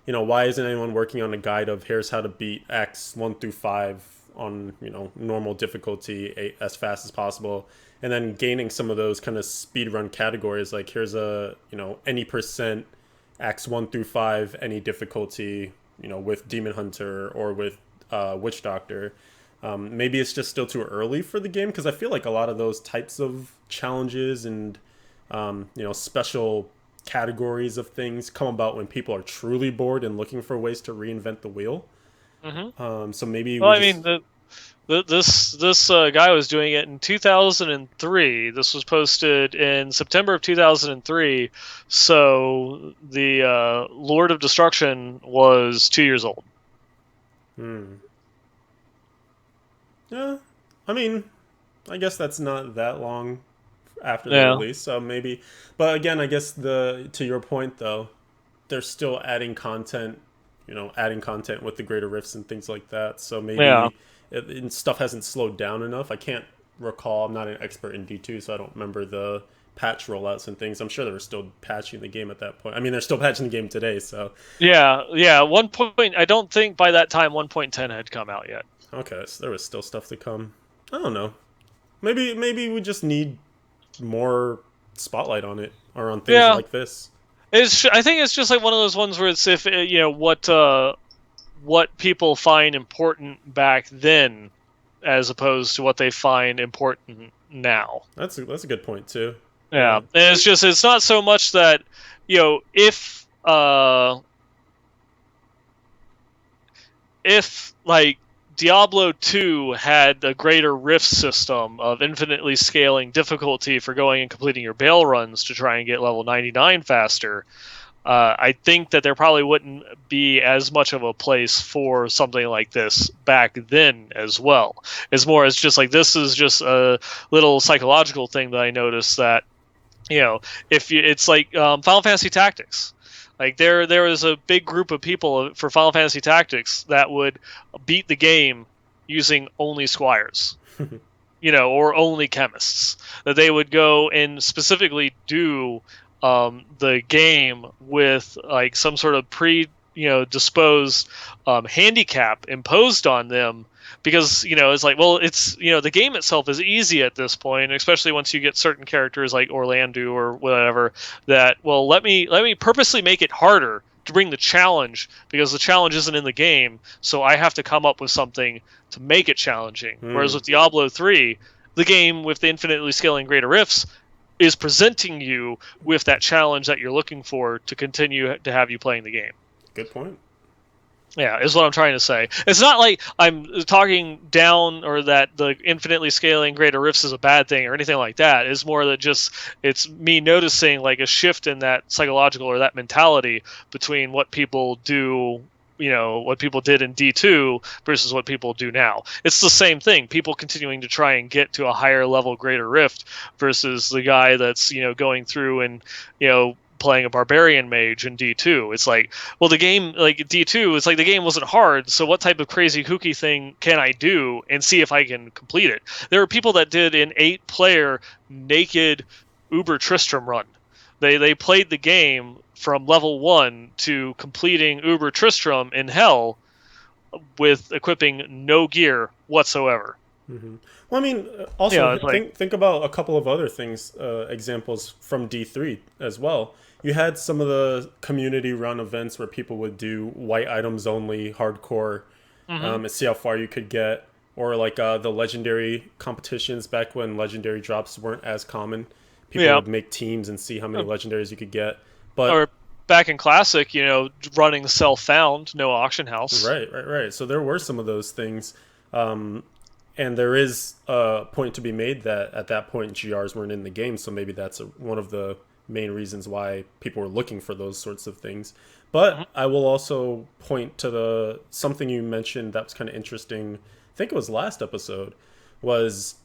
Why isn't anyone working on a guide of here's how to beat X 1 through 5 on normal difficulty as fast as possible, and then gaining some of those kind of speed run categories like here's a any percent X 1 through 5 any difficulty with Demon Hunter or with Witch Doctor. Maybe it's just still too early for the game because I feel like a lot of those types of challenges and special categories of things come about when people are truly bored and looking for ways to reinvent the wheel. So maybe Well, I mean, this guy was doing it in 2003. This was posted in September of 2003. So the Lord of Destruction was 2 years old. Yeah, I mean, I guess that's not that long after the release, so maybe. But again, I guess to your point though, they're still adding content, adding content with the greater rifts and things like that. So maybe stuff hasn't slowed down enough. I can't recall. I'm not an expert in D2, so I don't remember the patch rollouts and things. I'm sure they were still patching the game at that point. I mean, they're still patching the game today, so. Yeah. 1 point. I don't think by that time 1.10 had come out yet. Okay, so there was still stuff to come. I don't know. Maybe we just need more spotlight on it or on things like this. I think it's just like one of those ones where it's if what people find important back then, as opposed to what they find important now. That's a good point too. Yeah, and it's not so much that if like Diablo 2 had a greater rift system of infinitely scaling difficulty for going and completing your bail runs to try and get level 99 faster, I think that there probably wouldn't be as much of a place for something like this back then as well. It's more as just like this is just a little psychological thing that I noticed that it's like Final Fantasy Tactics. Like there was a big group of people for Final Fantasy Tactics that would beat the game using only squires, or only chemists. That they would go and specifically do the game with like some sort of disposed handicap imposed on them. Because it's like, well, it's the game itself is easy at this point, especially once you get certain characters like Orlando or whatever. That let me purposely make it harder to bring the challenge because the challenge isn't in the game, so I have to come up with something to make it challenging. Whereas with Diablo 3, the game with the infinitely scaling greater rifts is presenting you with that challenge that you're looking for to continue to have you playing the game. Good point. Yeah, is what I'm trying to say. It's not like I'm talking down or that the infinitely scaling greater rifts is a bad thing or anything like that. It's more that just it's me noticing like a shift in that psychological or that mentality between what people do, what people did in D2 versus what people do now. It's the same thing. People continuing to try and get to a higher level greater rift versus the guy that's, going through and, playing a barbarian mage in D2. It's like, well, the game, like D2, it's like the game wasn't hard, so what type of crazy kooky thing can I do and see if I can complete it? There are people that did an 8-player naked Uber Tristram run. They played the game from level 1 to completing Uber Tristram in Hell with equipping no gear whatsoever. Mm-hmm. Well, I mean, also think about a couple of other things, examples from D3 as well. You had some of the community-run events where people would do white items only, hardcore, and see how far you could get. or like the legendary competitions back when legendary drops weren't as common. People Yeah. would make teams and see how many Uh, legendaries you could get. But Or back in Classic, running self-found, no auction house. right. So there were some of those things. Um, and there is a point to be made that at that point GRs weren't in the game, so maybe that's one of the main reasons why people were looking for those sorts of things. Mhm. But I will also point to the something you mentioned that was kind of interesting. I think it was last episode was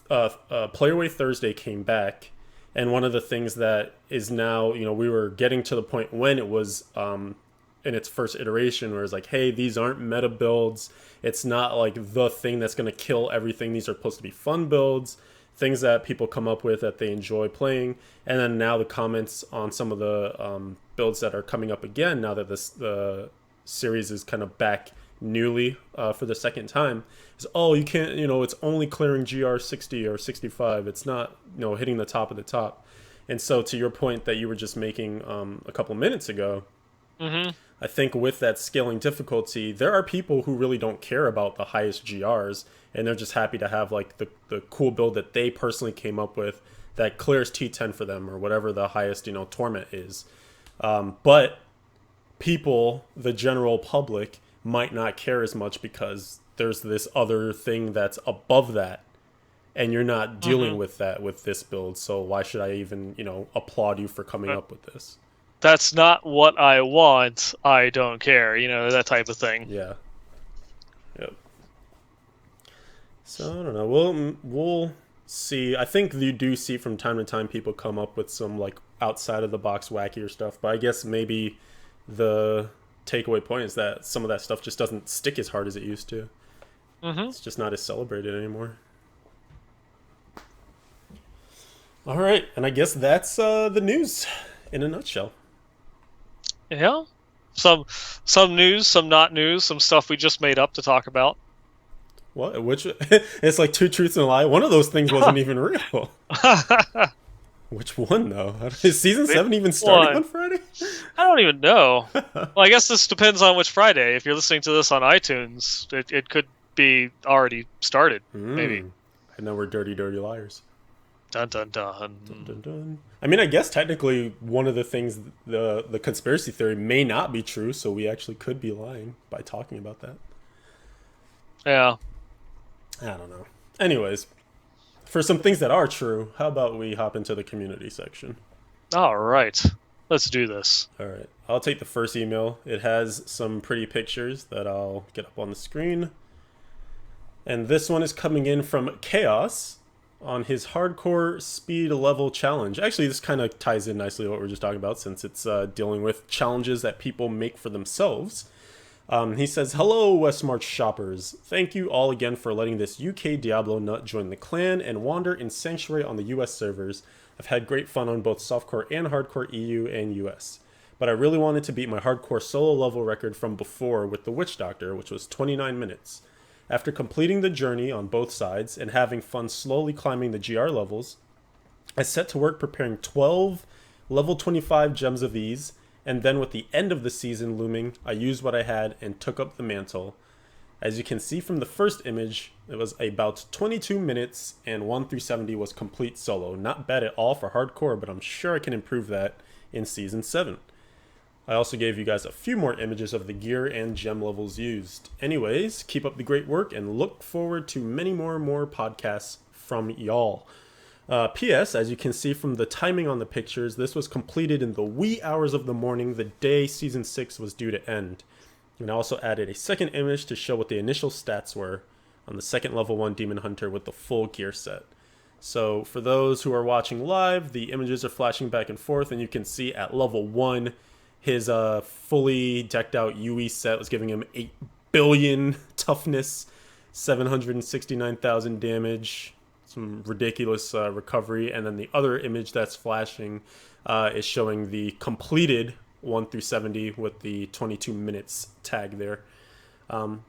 Playaway Thursday came back, and one of the things that is now, we were getting to the point when it was in its first iteration where it's like, hey, these aren't meta builds. It's not like the thing that's going to kill everything. These are supposed to be fun builds, things that people come up with that they enjoy playing. And then now the comments on some of the builds that are coming up again now that the series is kind of back newly for the second time is, oh, you can't, it's only clearing GR 60 or 65. It's not, hitting the top of the top. And so to your point that you were just making a couple minutes ago, Mhm. I think with that scaling difficulty, there are people who really don't care about the highest GRs, and they're just happy to have like the cool build that they personally came up with that clears T10 for them or whatever the highest torment is. But people, the general public, might not care as much because there's this other thing that's above that, and you're not dealing Mhm. with that with this build. So why should I even applaud you for coming Uh, up with this? That's not what I want. I don't care. That type of thing. Yeah. Yep. So I don't know. We'll see. I think you do see from time to time people come up with some like outside of the box wackier stuff. But I guess maybe the takeaway point is that some of that stuff just doesn't stick as hard as it used to. Mhm. It's just not as celebrated anymore. All right, and I guess that's the news in a nutshell. Yeah. Some news, some not news, some stuff we just made up to talk about. What? Which? It's like two truths and a lie. One of those things wasn't even real. Which one though? Is season Which 7 even starting one? on Friday? I don't even know. Well, I guess this depends on which Friday. If you're listening to this on iTunes, it could be already started. Maybe. I know we're dirty, dirty liars. Dun dun Dun, dun. dun, dun. I mean, I guess technically one of the things, the conspiracy theory may not be true, so we actually could be lying by talking about that. Yeah. I don't know. Anyways, for some things that are true, how about we hop into the community section? All right. Let's do this. All right. I'll take the first email. It has some pretty pictures that I'll get up on the screen. And this one is coming in from Chaos on his hardcore speed level challenge. Actually, this kind of ties in nicely to what we are just talking about since it's dealing with challenges that people make for themselves. He says, hello, Westmarch shoppers. Thank you all again for letting this UK Diablo nut join the clan and wander in Sanctuary on the US servers. I've had great fun on both softcore and hardcore EU and US. But I really wanted to beat my hardcore solo level record from before with the Witch Doctor, which was 29 minutes. After completing the journey on both sides and having fun slowly climbing the GR levels, I set to work preparing 12 level 25 gems of these, and then with the end of the season looming, I used what I had and took up the mantle. As you can see from the first image, it was about 22 minutes, and 1 through 70 was complete solo. Not bad at all for hardcore, but I'm sure I can improve that in Season 7. I also gave you guys a few more images of the gear and gem levels used. Anyways, keep up the great work and look forward to many more podcasts from y'all. P.S. As you can see from the timing on the pictures, this was completed in the wee hours of the morning the day Season 6 was due to end. And I also added a second image to show what the initial stats were on the second level 1 Demon Hunter with the full gear set. So for those who are watching live, the images are flashing back and forth, and you can see at level 1, his fully decked out UE set was giving him 8 billion toughness, 769,000 damage, some ridiculous recovery. And then the other image that's flashing is showing the completed 1 through 70 with the 22 minutes tag there.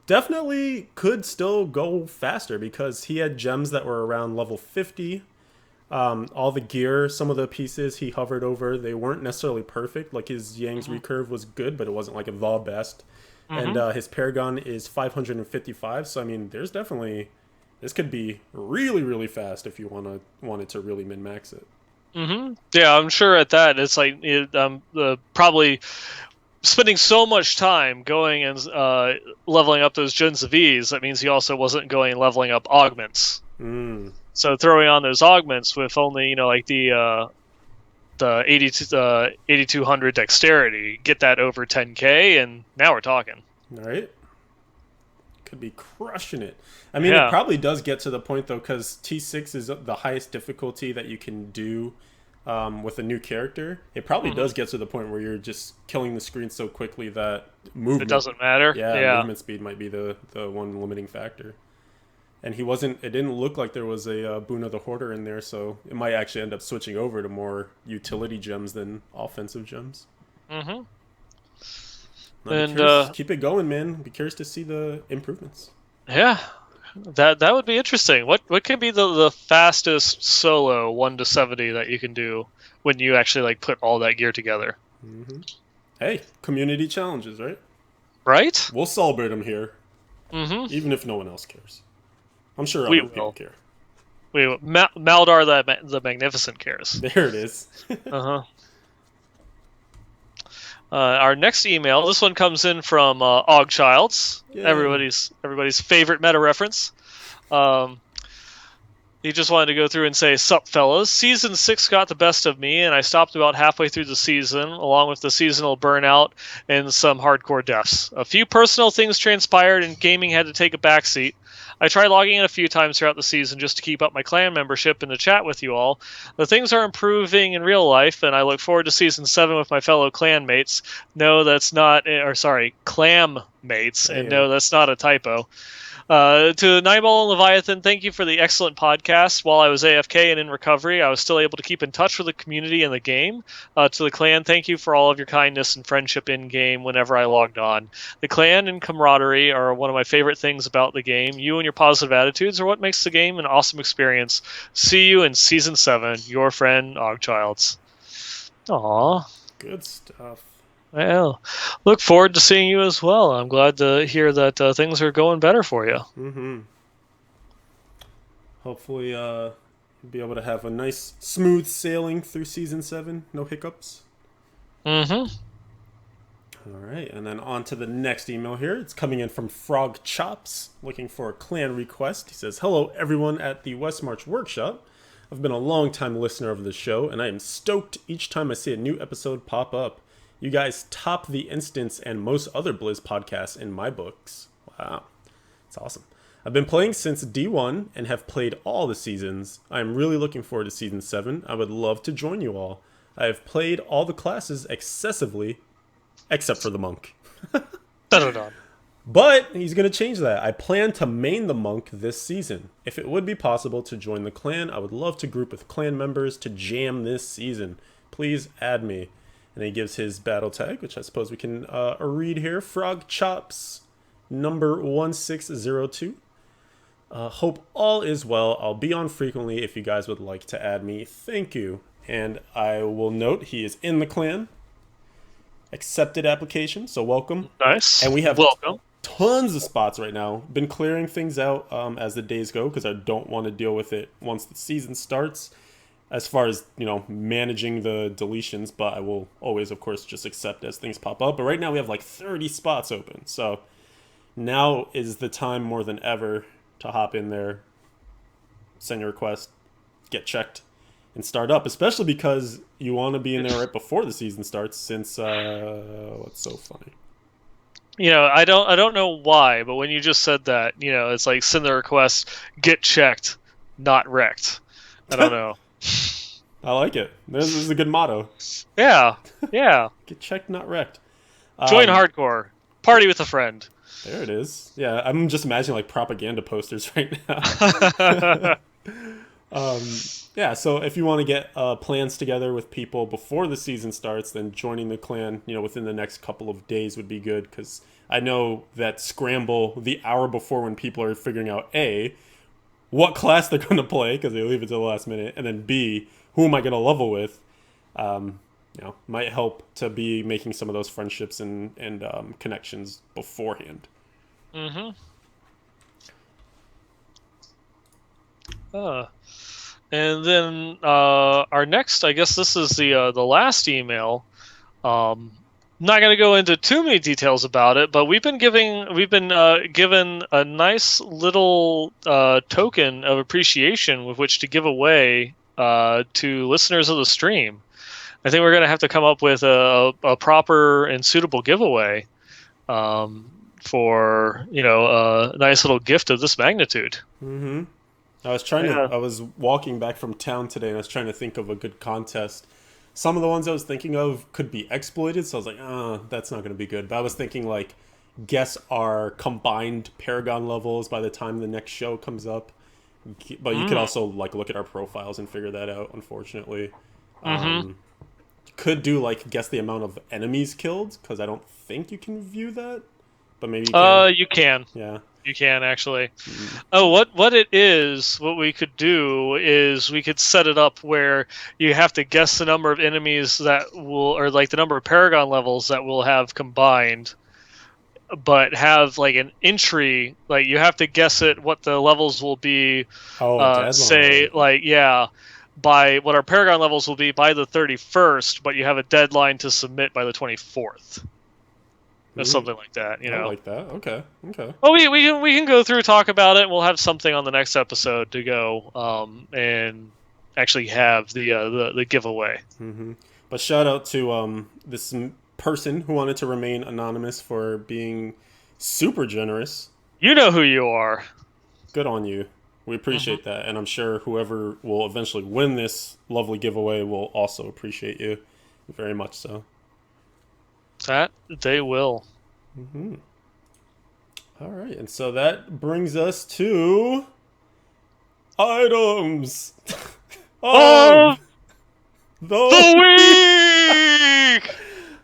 Definitely could still go faster because he had gems that were around level 50. All the gear, some of the pieces he hovered over, they weren't necessarily perfect. Like his Yang's recurve was good, but it wasn't like the best. and Mm-hmm. his Paragon is 555. So I mean, there's definitely this could be really really fast if you wanted to really min max it. Mm-hmm. Yeah, I'm sure at that it's like probably spending so much time going and leveling up those gens of E's. That means he also wasn't going and leveling up augments. Mm. So throwing on those augments with only like the 8200 dexterity, get that over 10k, and now we're talking. All right, could be crushing it. I mean, it Yeah. probably does get to the point though, because T6 is the highest difficulty that you can do with a new character. It probably Mm-hmm. does get to the point where you're just killing the screen so quickly that It movement, doesn't matter. yeah, Yeah. movement speed might be the one limiting factor. And he wasn't. It didn't look like there was a Boon of the Hoarder in there, so it might actually end up switching over to more utility gems than offensive gems. Mm-hmm. I'll be And curious. Keep it going, man. Be curious to see the improvements. yeah, that would be interesting. What can be the fastest solo 1 to 70 that you can do when you actually like put all that gear together? Hmm. Hey, community challenges, right? Right? We'll celebrate them here, Mm-hmm. even if no one else cares. I'm sure We other people will. care. Maldar the Magnificent cares. There it is. Uh-huh. Our next email. This one comes in from Ogchilds, Yeah. everybody's favorite meta reference. He just wanted to go through and say, "Sup, fellas. Season 6 got the best of me, and I stopped about halfway through the season, along with the seasonal burnout and some hardcore deaths. A few personal things transpired, and gaming had to take a backseat. I tried logging in a few times throughout the season just to keep up my clan membership and to chat with you all. The things are improving in real life, and I look forward to Season 7 with my fellow clan mates. No, that's not... Or, sorry, clam mates, and no, that's not a typo. To Nienball and Leviathan, thank you for the excellent podcast. While I was AFK and in recovery, I was still able to keep in touch with the community and the game. To the clan, thank you for all of your kindness and friendship in-game whenever I logged on. The clan and camaraderie are one of my favorite things about the game. You and your positive attitudes are what makes the game an awesome experience. See you in Season 7. Your friend, Ogchilds." Aww. Good stuff. Well, look forward to seeing you as well. I'm glad to hear that things are going better for you. Mm-hmm. Hopefully, you'll be able to have a nice, smooth sailing through Season 7. No hiccups. Mm-hmm. All right, and then on to the next email here. It's coming in from Frog Chops, looking for a clan request. He says, "Hello, everyone at the Westmarch Workshop. I've been a long-time listener of the show, and I am stoked each time I see a new episode pop up. You guys top the Instance and most other Blizz podcasts in my books." Wow, that's awesome. "I've been playing since D1 and have played all the seasons. I am really looking forward to Season 7. I would love to join you all. I have played all the classes excessively, except for the monk. Da-da-da. But he's going to change that. I plan to main the monk this season. If it would be possible to join the clan, I would love to group with clan members to jam this season. Please add me." And he gives his battle tag, which I suppose we can read here. Frog Chops, number 1602. "Hope all is well. I'll be on frequently if you guys would like to add me. Thank you." And I will note he is in the clan. Accepted application, so welcome. Nice. And we have welcome. tons of spots right now. Been clearing things out as the days go because I don't want to deal with it once the season starts. As far as, managing the deletions, but I will always, of course, just accept as things pop up. But right now we have like 30 spots open. So now is the time more than ever to hop in there, send your request, get checked, and start up. Especially because you want to be in there right before the season starts since, what's so funny? I don't know why, but when you just said that, it's like send the request, get checked, not wrecked. I don't know. I like it. This is a good motto. Yeah. Get checked, not wrecked. Join hardcore. Party with a friend. There it is. Yeah, I'm just imagining like propaganda posters right now. Yeah, so if you want to get plans together with people before the season starts, then joining the clan, within the next couple of days would be good, because I know that scramble the hour before when people are figuring out A, what class they're going to play, because they leave it to the last minute, and then B, who am I going to level with? might help to be making some of those friendships and connections beforehand. Mm-hmm. Uh, and then our next, I guess this is the last email. Not going to go into too many details about it, but we've been given a nice little token of appreciation with which to give away to listeners of the stream. I think we're going to have to come up with a proper and suitable giveaway for a nice little gift of this magnitude. Mm-hmm. Yeah. I was walking back from town today and I was trying to think of a good contest. Some of the ones I was thinking of could be exploited, so I was like, that's not going to be good. But I was thinking, like, guess our combined Paragon levels by the time the next show comes up. But you could also, like, look at our profiles and figure that out, unfortunately. Mm-hmm. Could do, like, guess the amount of enemies killed, because I don't think you can view that. But maybe you can. You can. Yeah. You can actually. Oh, what we could do is we could set it up where you have to guess the number of enemies that will, or like the number of Paragon levels that will have combined, but have like an entry, like you have to guess it what the levels will be. Oh, deadline. Say like by what our Paragon levels will be by the 31st, but you have a deadline to submit by the 24th. Or something like that, I like that. Okay. Well, we can go through, talk about it, and we'll have something on the next episode to go and actually have the giveaway. Mm-hmm. But shout out to this person who wanted to remain anonymous for being super generous. You know who you are. Good on you. We appreciate that, and I'm sure whoever will eventually win this lovely giveaway will also appreciate you very much so. That they will. Mm-hmm. All right, and so that brings us to items of the week.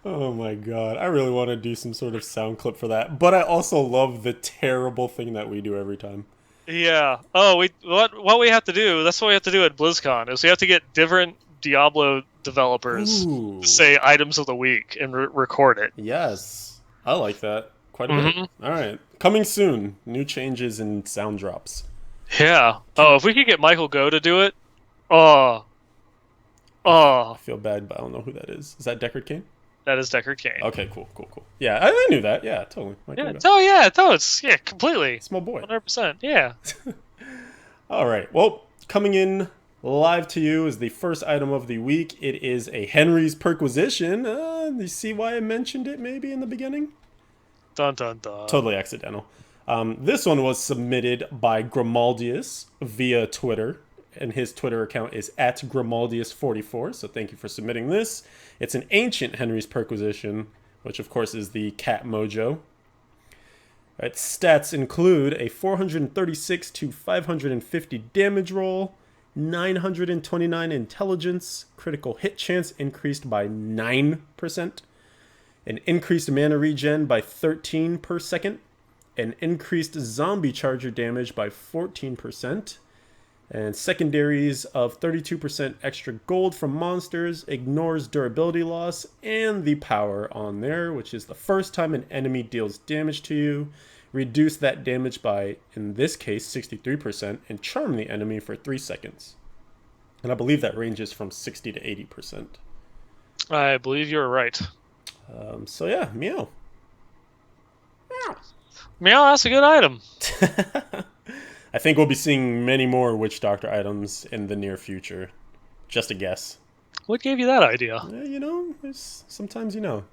Oh my god, I really want to do some sort of sound clip for that, but I also love the terrible thing that we do every time. Yeah. Oh, what we have to do? That's what we have to do at BlizzCon. Is we have to get different Diablo developers to say items of the week and record it. Yes, I like that quite a bit. All right, coming soon. New changes and sound drops. Yeah. Oh, if we could get Michael Go to do it. I feel bad, but I don't know who that is. Is that Deckard Cain? That is Deckard Cain. Okay, cool. Yeah, I knew that. Yeah, totally. It's completely. Small boy. 100%. Yeah. All right. Well, coming in live to you is the first item of the week. It is a Henry's Perquisition. You see why I mentioned it maybe in the beginning? Dun dun dun. Totally accidental. This one was submitted by Grimaldius via Twitter, and his Twitter account is @Grimaldius44, so thank you for submitting this. It's an ancient Henry's Perquisition, which of course is the Cat Mojo. Its stats include a 436 to 550 damage roll, 929 intelligence, critical hit chance increased by 9%, an increased mana regen by 13 per second, an increased zombie charger damage by 14%, and secondaries of 32% extra gold from monsters, ignores durability loss, and the power on there, which is the first time an enemy deals damage to you, reduce that damage by, in this case, 63%, and charm the enemy for 3 seconds. And I believe that ranges from 60 to 80%. I believe you're right. So yeah, meow. Meow, that's a good item. I think we'll be seeing many more Witch Doctor items in the near future. Just a guess. What gave you that idea? Sometimes you know.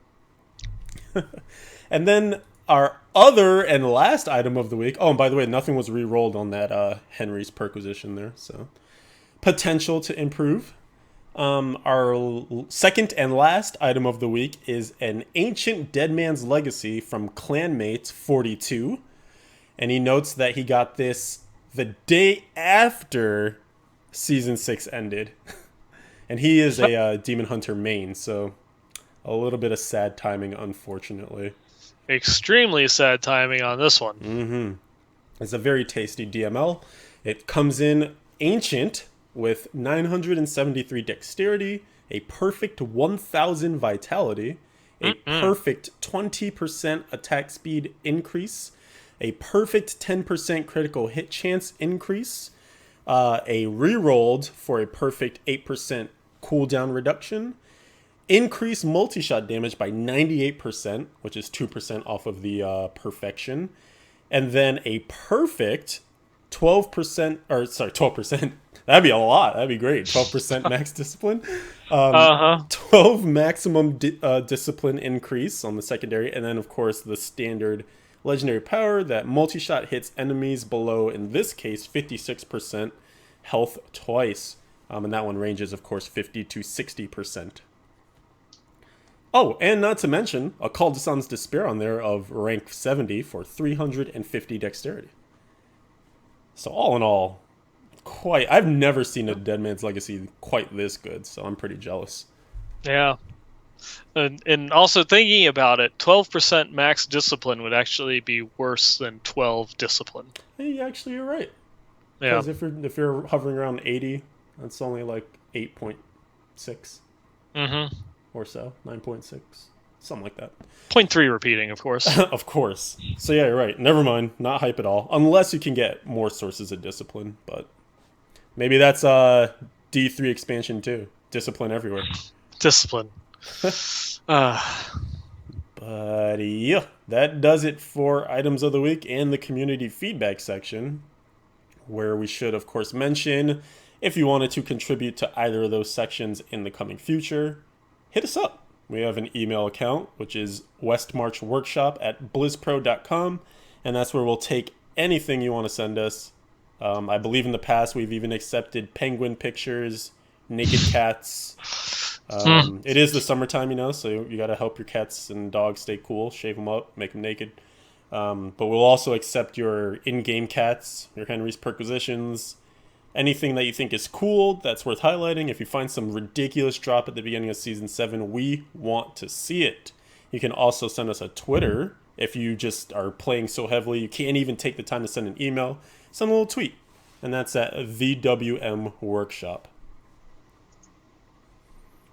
And then our other and last item of the week. Oh, and by the way, nothing was re-rolled on that Henry's Perquisition there, so potential to improve. Our second and last item of the week is an Ancient Dead Man's Legacy from Clanmate 42. And he notes that he got this the day after Season 6 ended. And he is a Demon Hunter main, so a little bit of sad timing, unfortunately. Extremely sad timing on this one. Mm-hmm. It's a very tasty DML. It comes in Ancient with 973 Dexterity, a perfect 1000 vitality, a perfect 20% attack speed increase, a perfect 10% critical hit chance increase, a rerolled for a perfect 8% cooldown reduction, increase multi-shot damage by 98%, which is 2% off of the perfection, and then a perfect 12%, or sorry, 12%. That'd be a lot. That'd be great. 12% max discipline. 12 maximum discipline increase on the secondary, and then, of course, the standard legendary power that multi-shot hits enemies below, in this case, 56% health twice. And that one ranges, of course, 50 to 60%. Oh, and not to mention a Call to Sun's Despair on there of rank 70 for 350 dexterity. So all in all, I've never seen a Dead Man's Legacy quite this good, so I'm pretty jealous. Yeah. And also thinking about it, 12% max discipline would actually be worse than 12 discipline. Hey, actually, you're right. Yeah. Because if you're hovering around 80, that's only like 8.6. Or so, 9.6, something like that. 0.3 repeating, of course. Of course. So yeah, you're right. Never mind. Not hype at all. Unless you can get more sources of discipline, but maybe that's D3 expansion too. Discipline everywhere. Discipline. But yeah, that does it for items of the week and the community feedback section, where we should, of course, mention if you wanted to contribute to either of those sections in the coming future, hit us up. We have an email account, which is westmarchworkshop@blizzpro.com, and that's where we'll take anything you want to send us. I believe in the past we've even accepted penguin pictures, naked cats. It is the summertime, so you got to help your cats and dogs stay cool, shave them up, make them naked. But we'll also accept your in-game cats, your Henry's perquisitions, anything that you think is cool that's worth highlighting. If you find some ridiculous drop at the beginning of Season 7, we want to see it. You can also send us a Twitter. If you just are playing so heavily you can't even take the time to send an email, send a little tweet. And that's at VWM Workshop.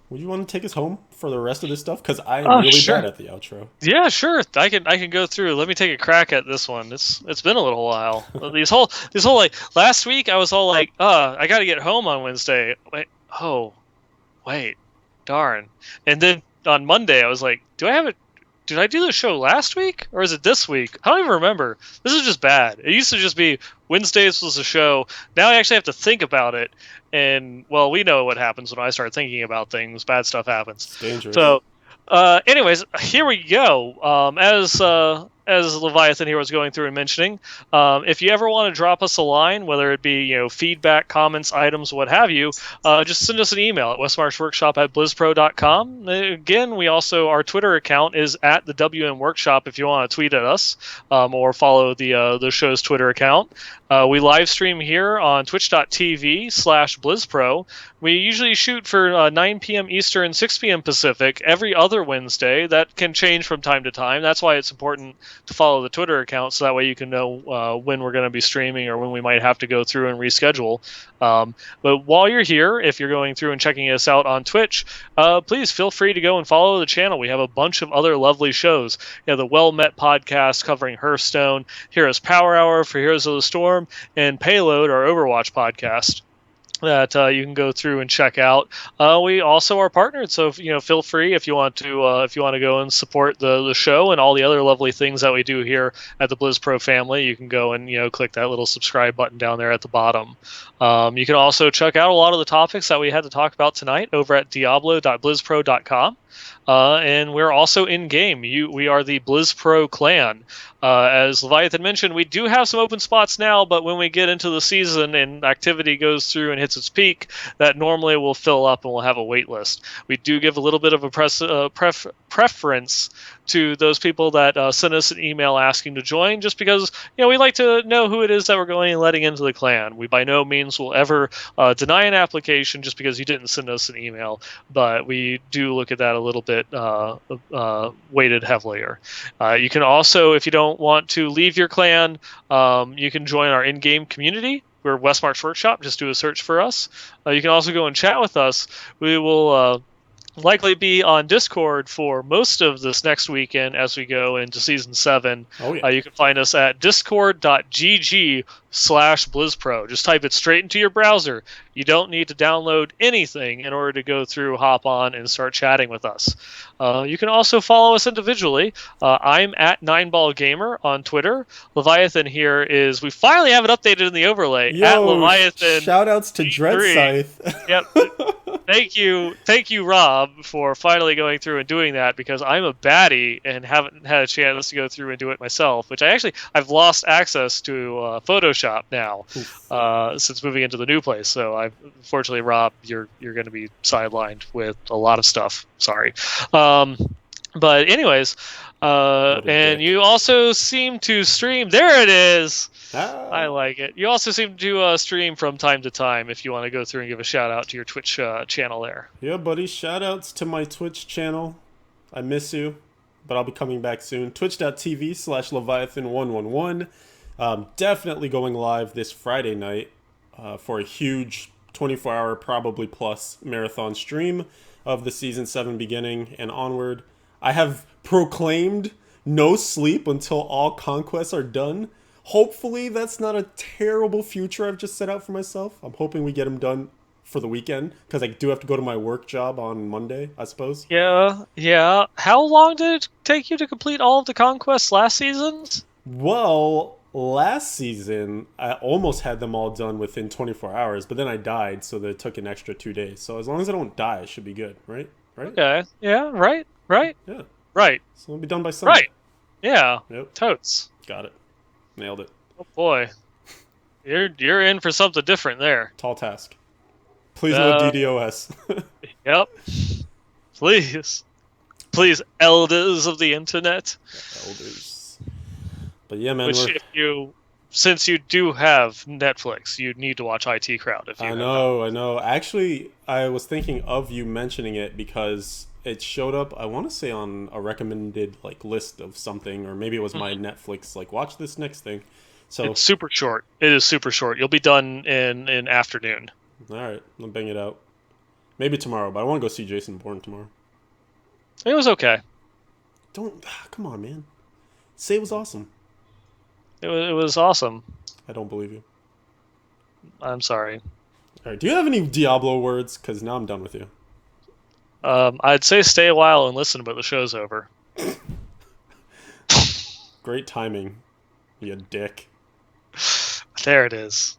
Would you want to take us home for the rest of this stuff? Because I am really bad at the outro. Yeah, sure. I can go through. Let me take a crack at this one. It's been a little while. These whole like last week I was all like, I got to get home on Wednesday. Wait, darn. And then on Monday I was like, did I do the show last week or is it this week? I don't even remember. This is just bad. It used to just be Wednesdays was a show. Now I actually have to think about it. And, well, we know what happens when I start thinking about things. Bad stuff happens. It's dangerous. So, anyways, here we go. As Leviathan here was going through and mentioning, if you ever want to drop us a line, whether it be feedback, comments, items, what have you, just send us an email at westmarchworkshop@blizzpro.com. Again, our Twitter account is at the WM Workshop if you want to tweet at us or follow the show's Twitter account. We live stream here on twitch.tv/BlizzPro. We usually shoot for 9 p.m. Eastern, 6 p.m. Pacific every other Wednesday. That can change from time to time. That's why it's important to follow the Twitter account, so that way you can know when we're going to be streaming or when we might have to go through and reschedule. But while you're here, if you're going through and checking us out on Twitch, please feel free to go and follow the channel. We have a bunch of other lovely shows. The Well Met podcast covering Hearthstone, Heroes Power Hour for Heroes of the Storm, and Payload, our Overwatch podcast, that you can go through and check out. We also are partnered, so feel free if you want to go and support the show and all the other lovely things that we do here at the BlizzPro family. You can go and click that little subscribe button down there at the bottom. You can also check out a lot of the topics that we had to talk about tonight over at diablo.blizzpro.com. And we're also in game. We are the BlizzPro clan. As Leviathan mentioned, we do have some open spots now, but when we get into the season and activity goes through and hits its peak, that normally will fill up and we'll have a wait list. We do give a little bit of a preference to those people that send us an email asking to join, just because we like to know who it is that we're going and letting into the clan. We by no means will ever deny an application just because you didn't send us an email, but we do look at that a little bit weighted heavier. You can also, if you don't want to leave your clan, you can join our in-game community, we're Westmarch Workshop. Just do a search for us. You can also go and chat with us. We will likely be on Discord for most of this next weekend as we go into Season 7. Oh, yeah. You can find us at discord.gg/BlizzPro. Just type it straight into your browser. You don't need to download anything in order to go through, hop on, and start chatting with us. You can also follow us individually. I'm at Nienball Gamer on Twitter. Leviathan here is, we finally have it updated in the overlay, at Yo, Leviathan. shout-outs to Dread 3. Scythe. Yep. Thank you, Rob, for finally going through and doing that, because I'm a baddie and haven't had a chance to go through and do it myself. Which I've lost access to Photoshop now since moving into the new place. So unfortunately, Rob, you're going to be sidelined with a lot of stuff. Sorry. But anyways, and you also seem to stream. There it is. I like it. You also seem to stream from time to time if you want to go through and give a shout out to your Twitch channel there. Yeah, buddy. Shout outs to my Twitch channel. I miss you, but I'll be coming back soon. Twitch.tv/Leviathan111. Definitely going live this Friday night for a huge 24-hour, probably plus, marathon stream of the Season 7 beginning and onward. I have proclaimed no sleep until all conquests are done. Hopefully that's not a terrible future I've just set out for myself. I'm hoping we get them done for the weekend, because I do have to go to my work job on Monday, I suppose. Yeah. How long did it take you to complete all of the conquests last season? Well, last season, I almost had them all done within 24 hours, but then I died, so it took an extra 2 days. So as long as I don't die, it should be good, right? Okay. Yeah, right. Yeah. Right. So it'll be done by Sunday. Right. Yeah. Yep. Totes. Got it. Nailed it. Oh boy. You're in for something different there. Tall task. Please no DDoS. Yep. Please, elders of the internet. Elders. But yeah, man. Since you do have Netflix, you need to watch IT Crowd. If you I know. Actually, I was thinking of you mentioning it because it showed up, I want to say, on a recommended list of something, or maybe it was my Netflix, watch this next thing. So it's super short. It is super short. You'll be done in afternoon. All right, I'll bang it out. Maybe tomorrow, but I want to go see Jason Bourne tomorrow. It was okay. Come on, man. Say it was awesome. It was awesome. I don't believe you. I'm sorry. All right, do you have any Diablo words? Because now I'm done with you. I'd say stay a while and listen, but the show's over. Great timing, you dick. There it is.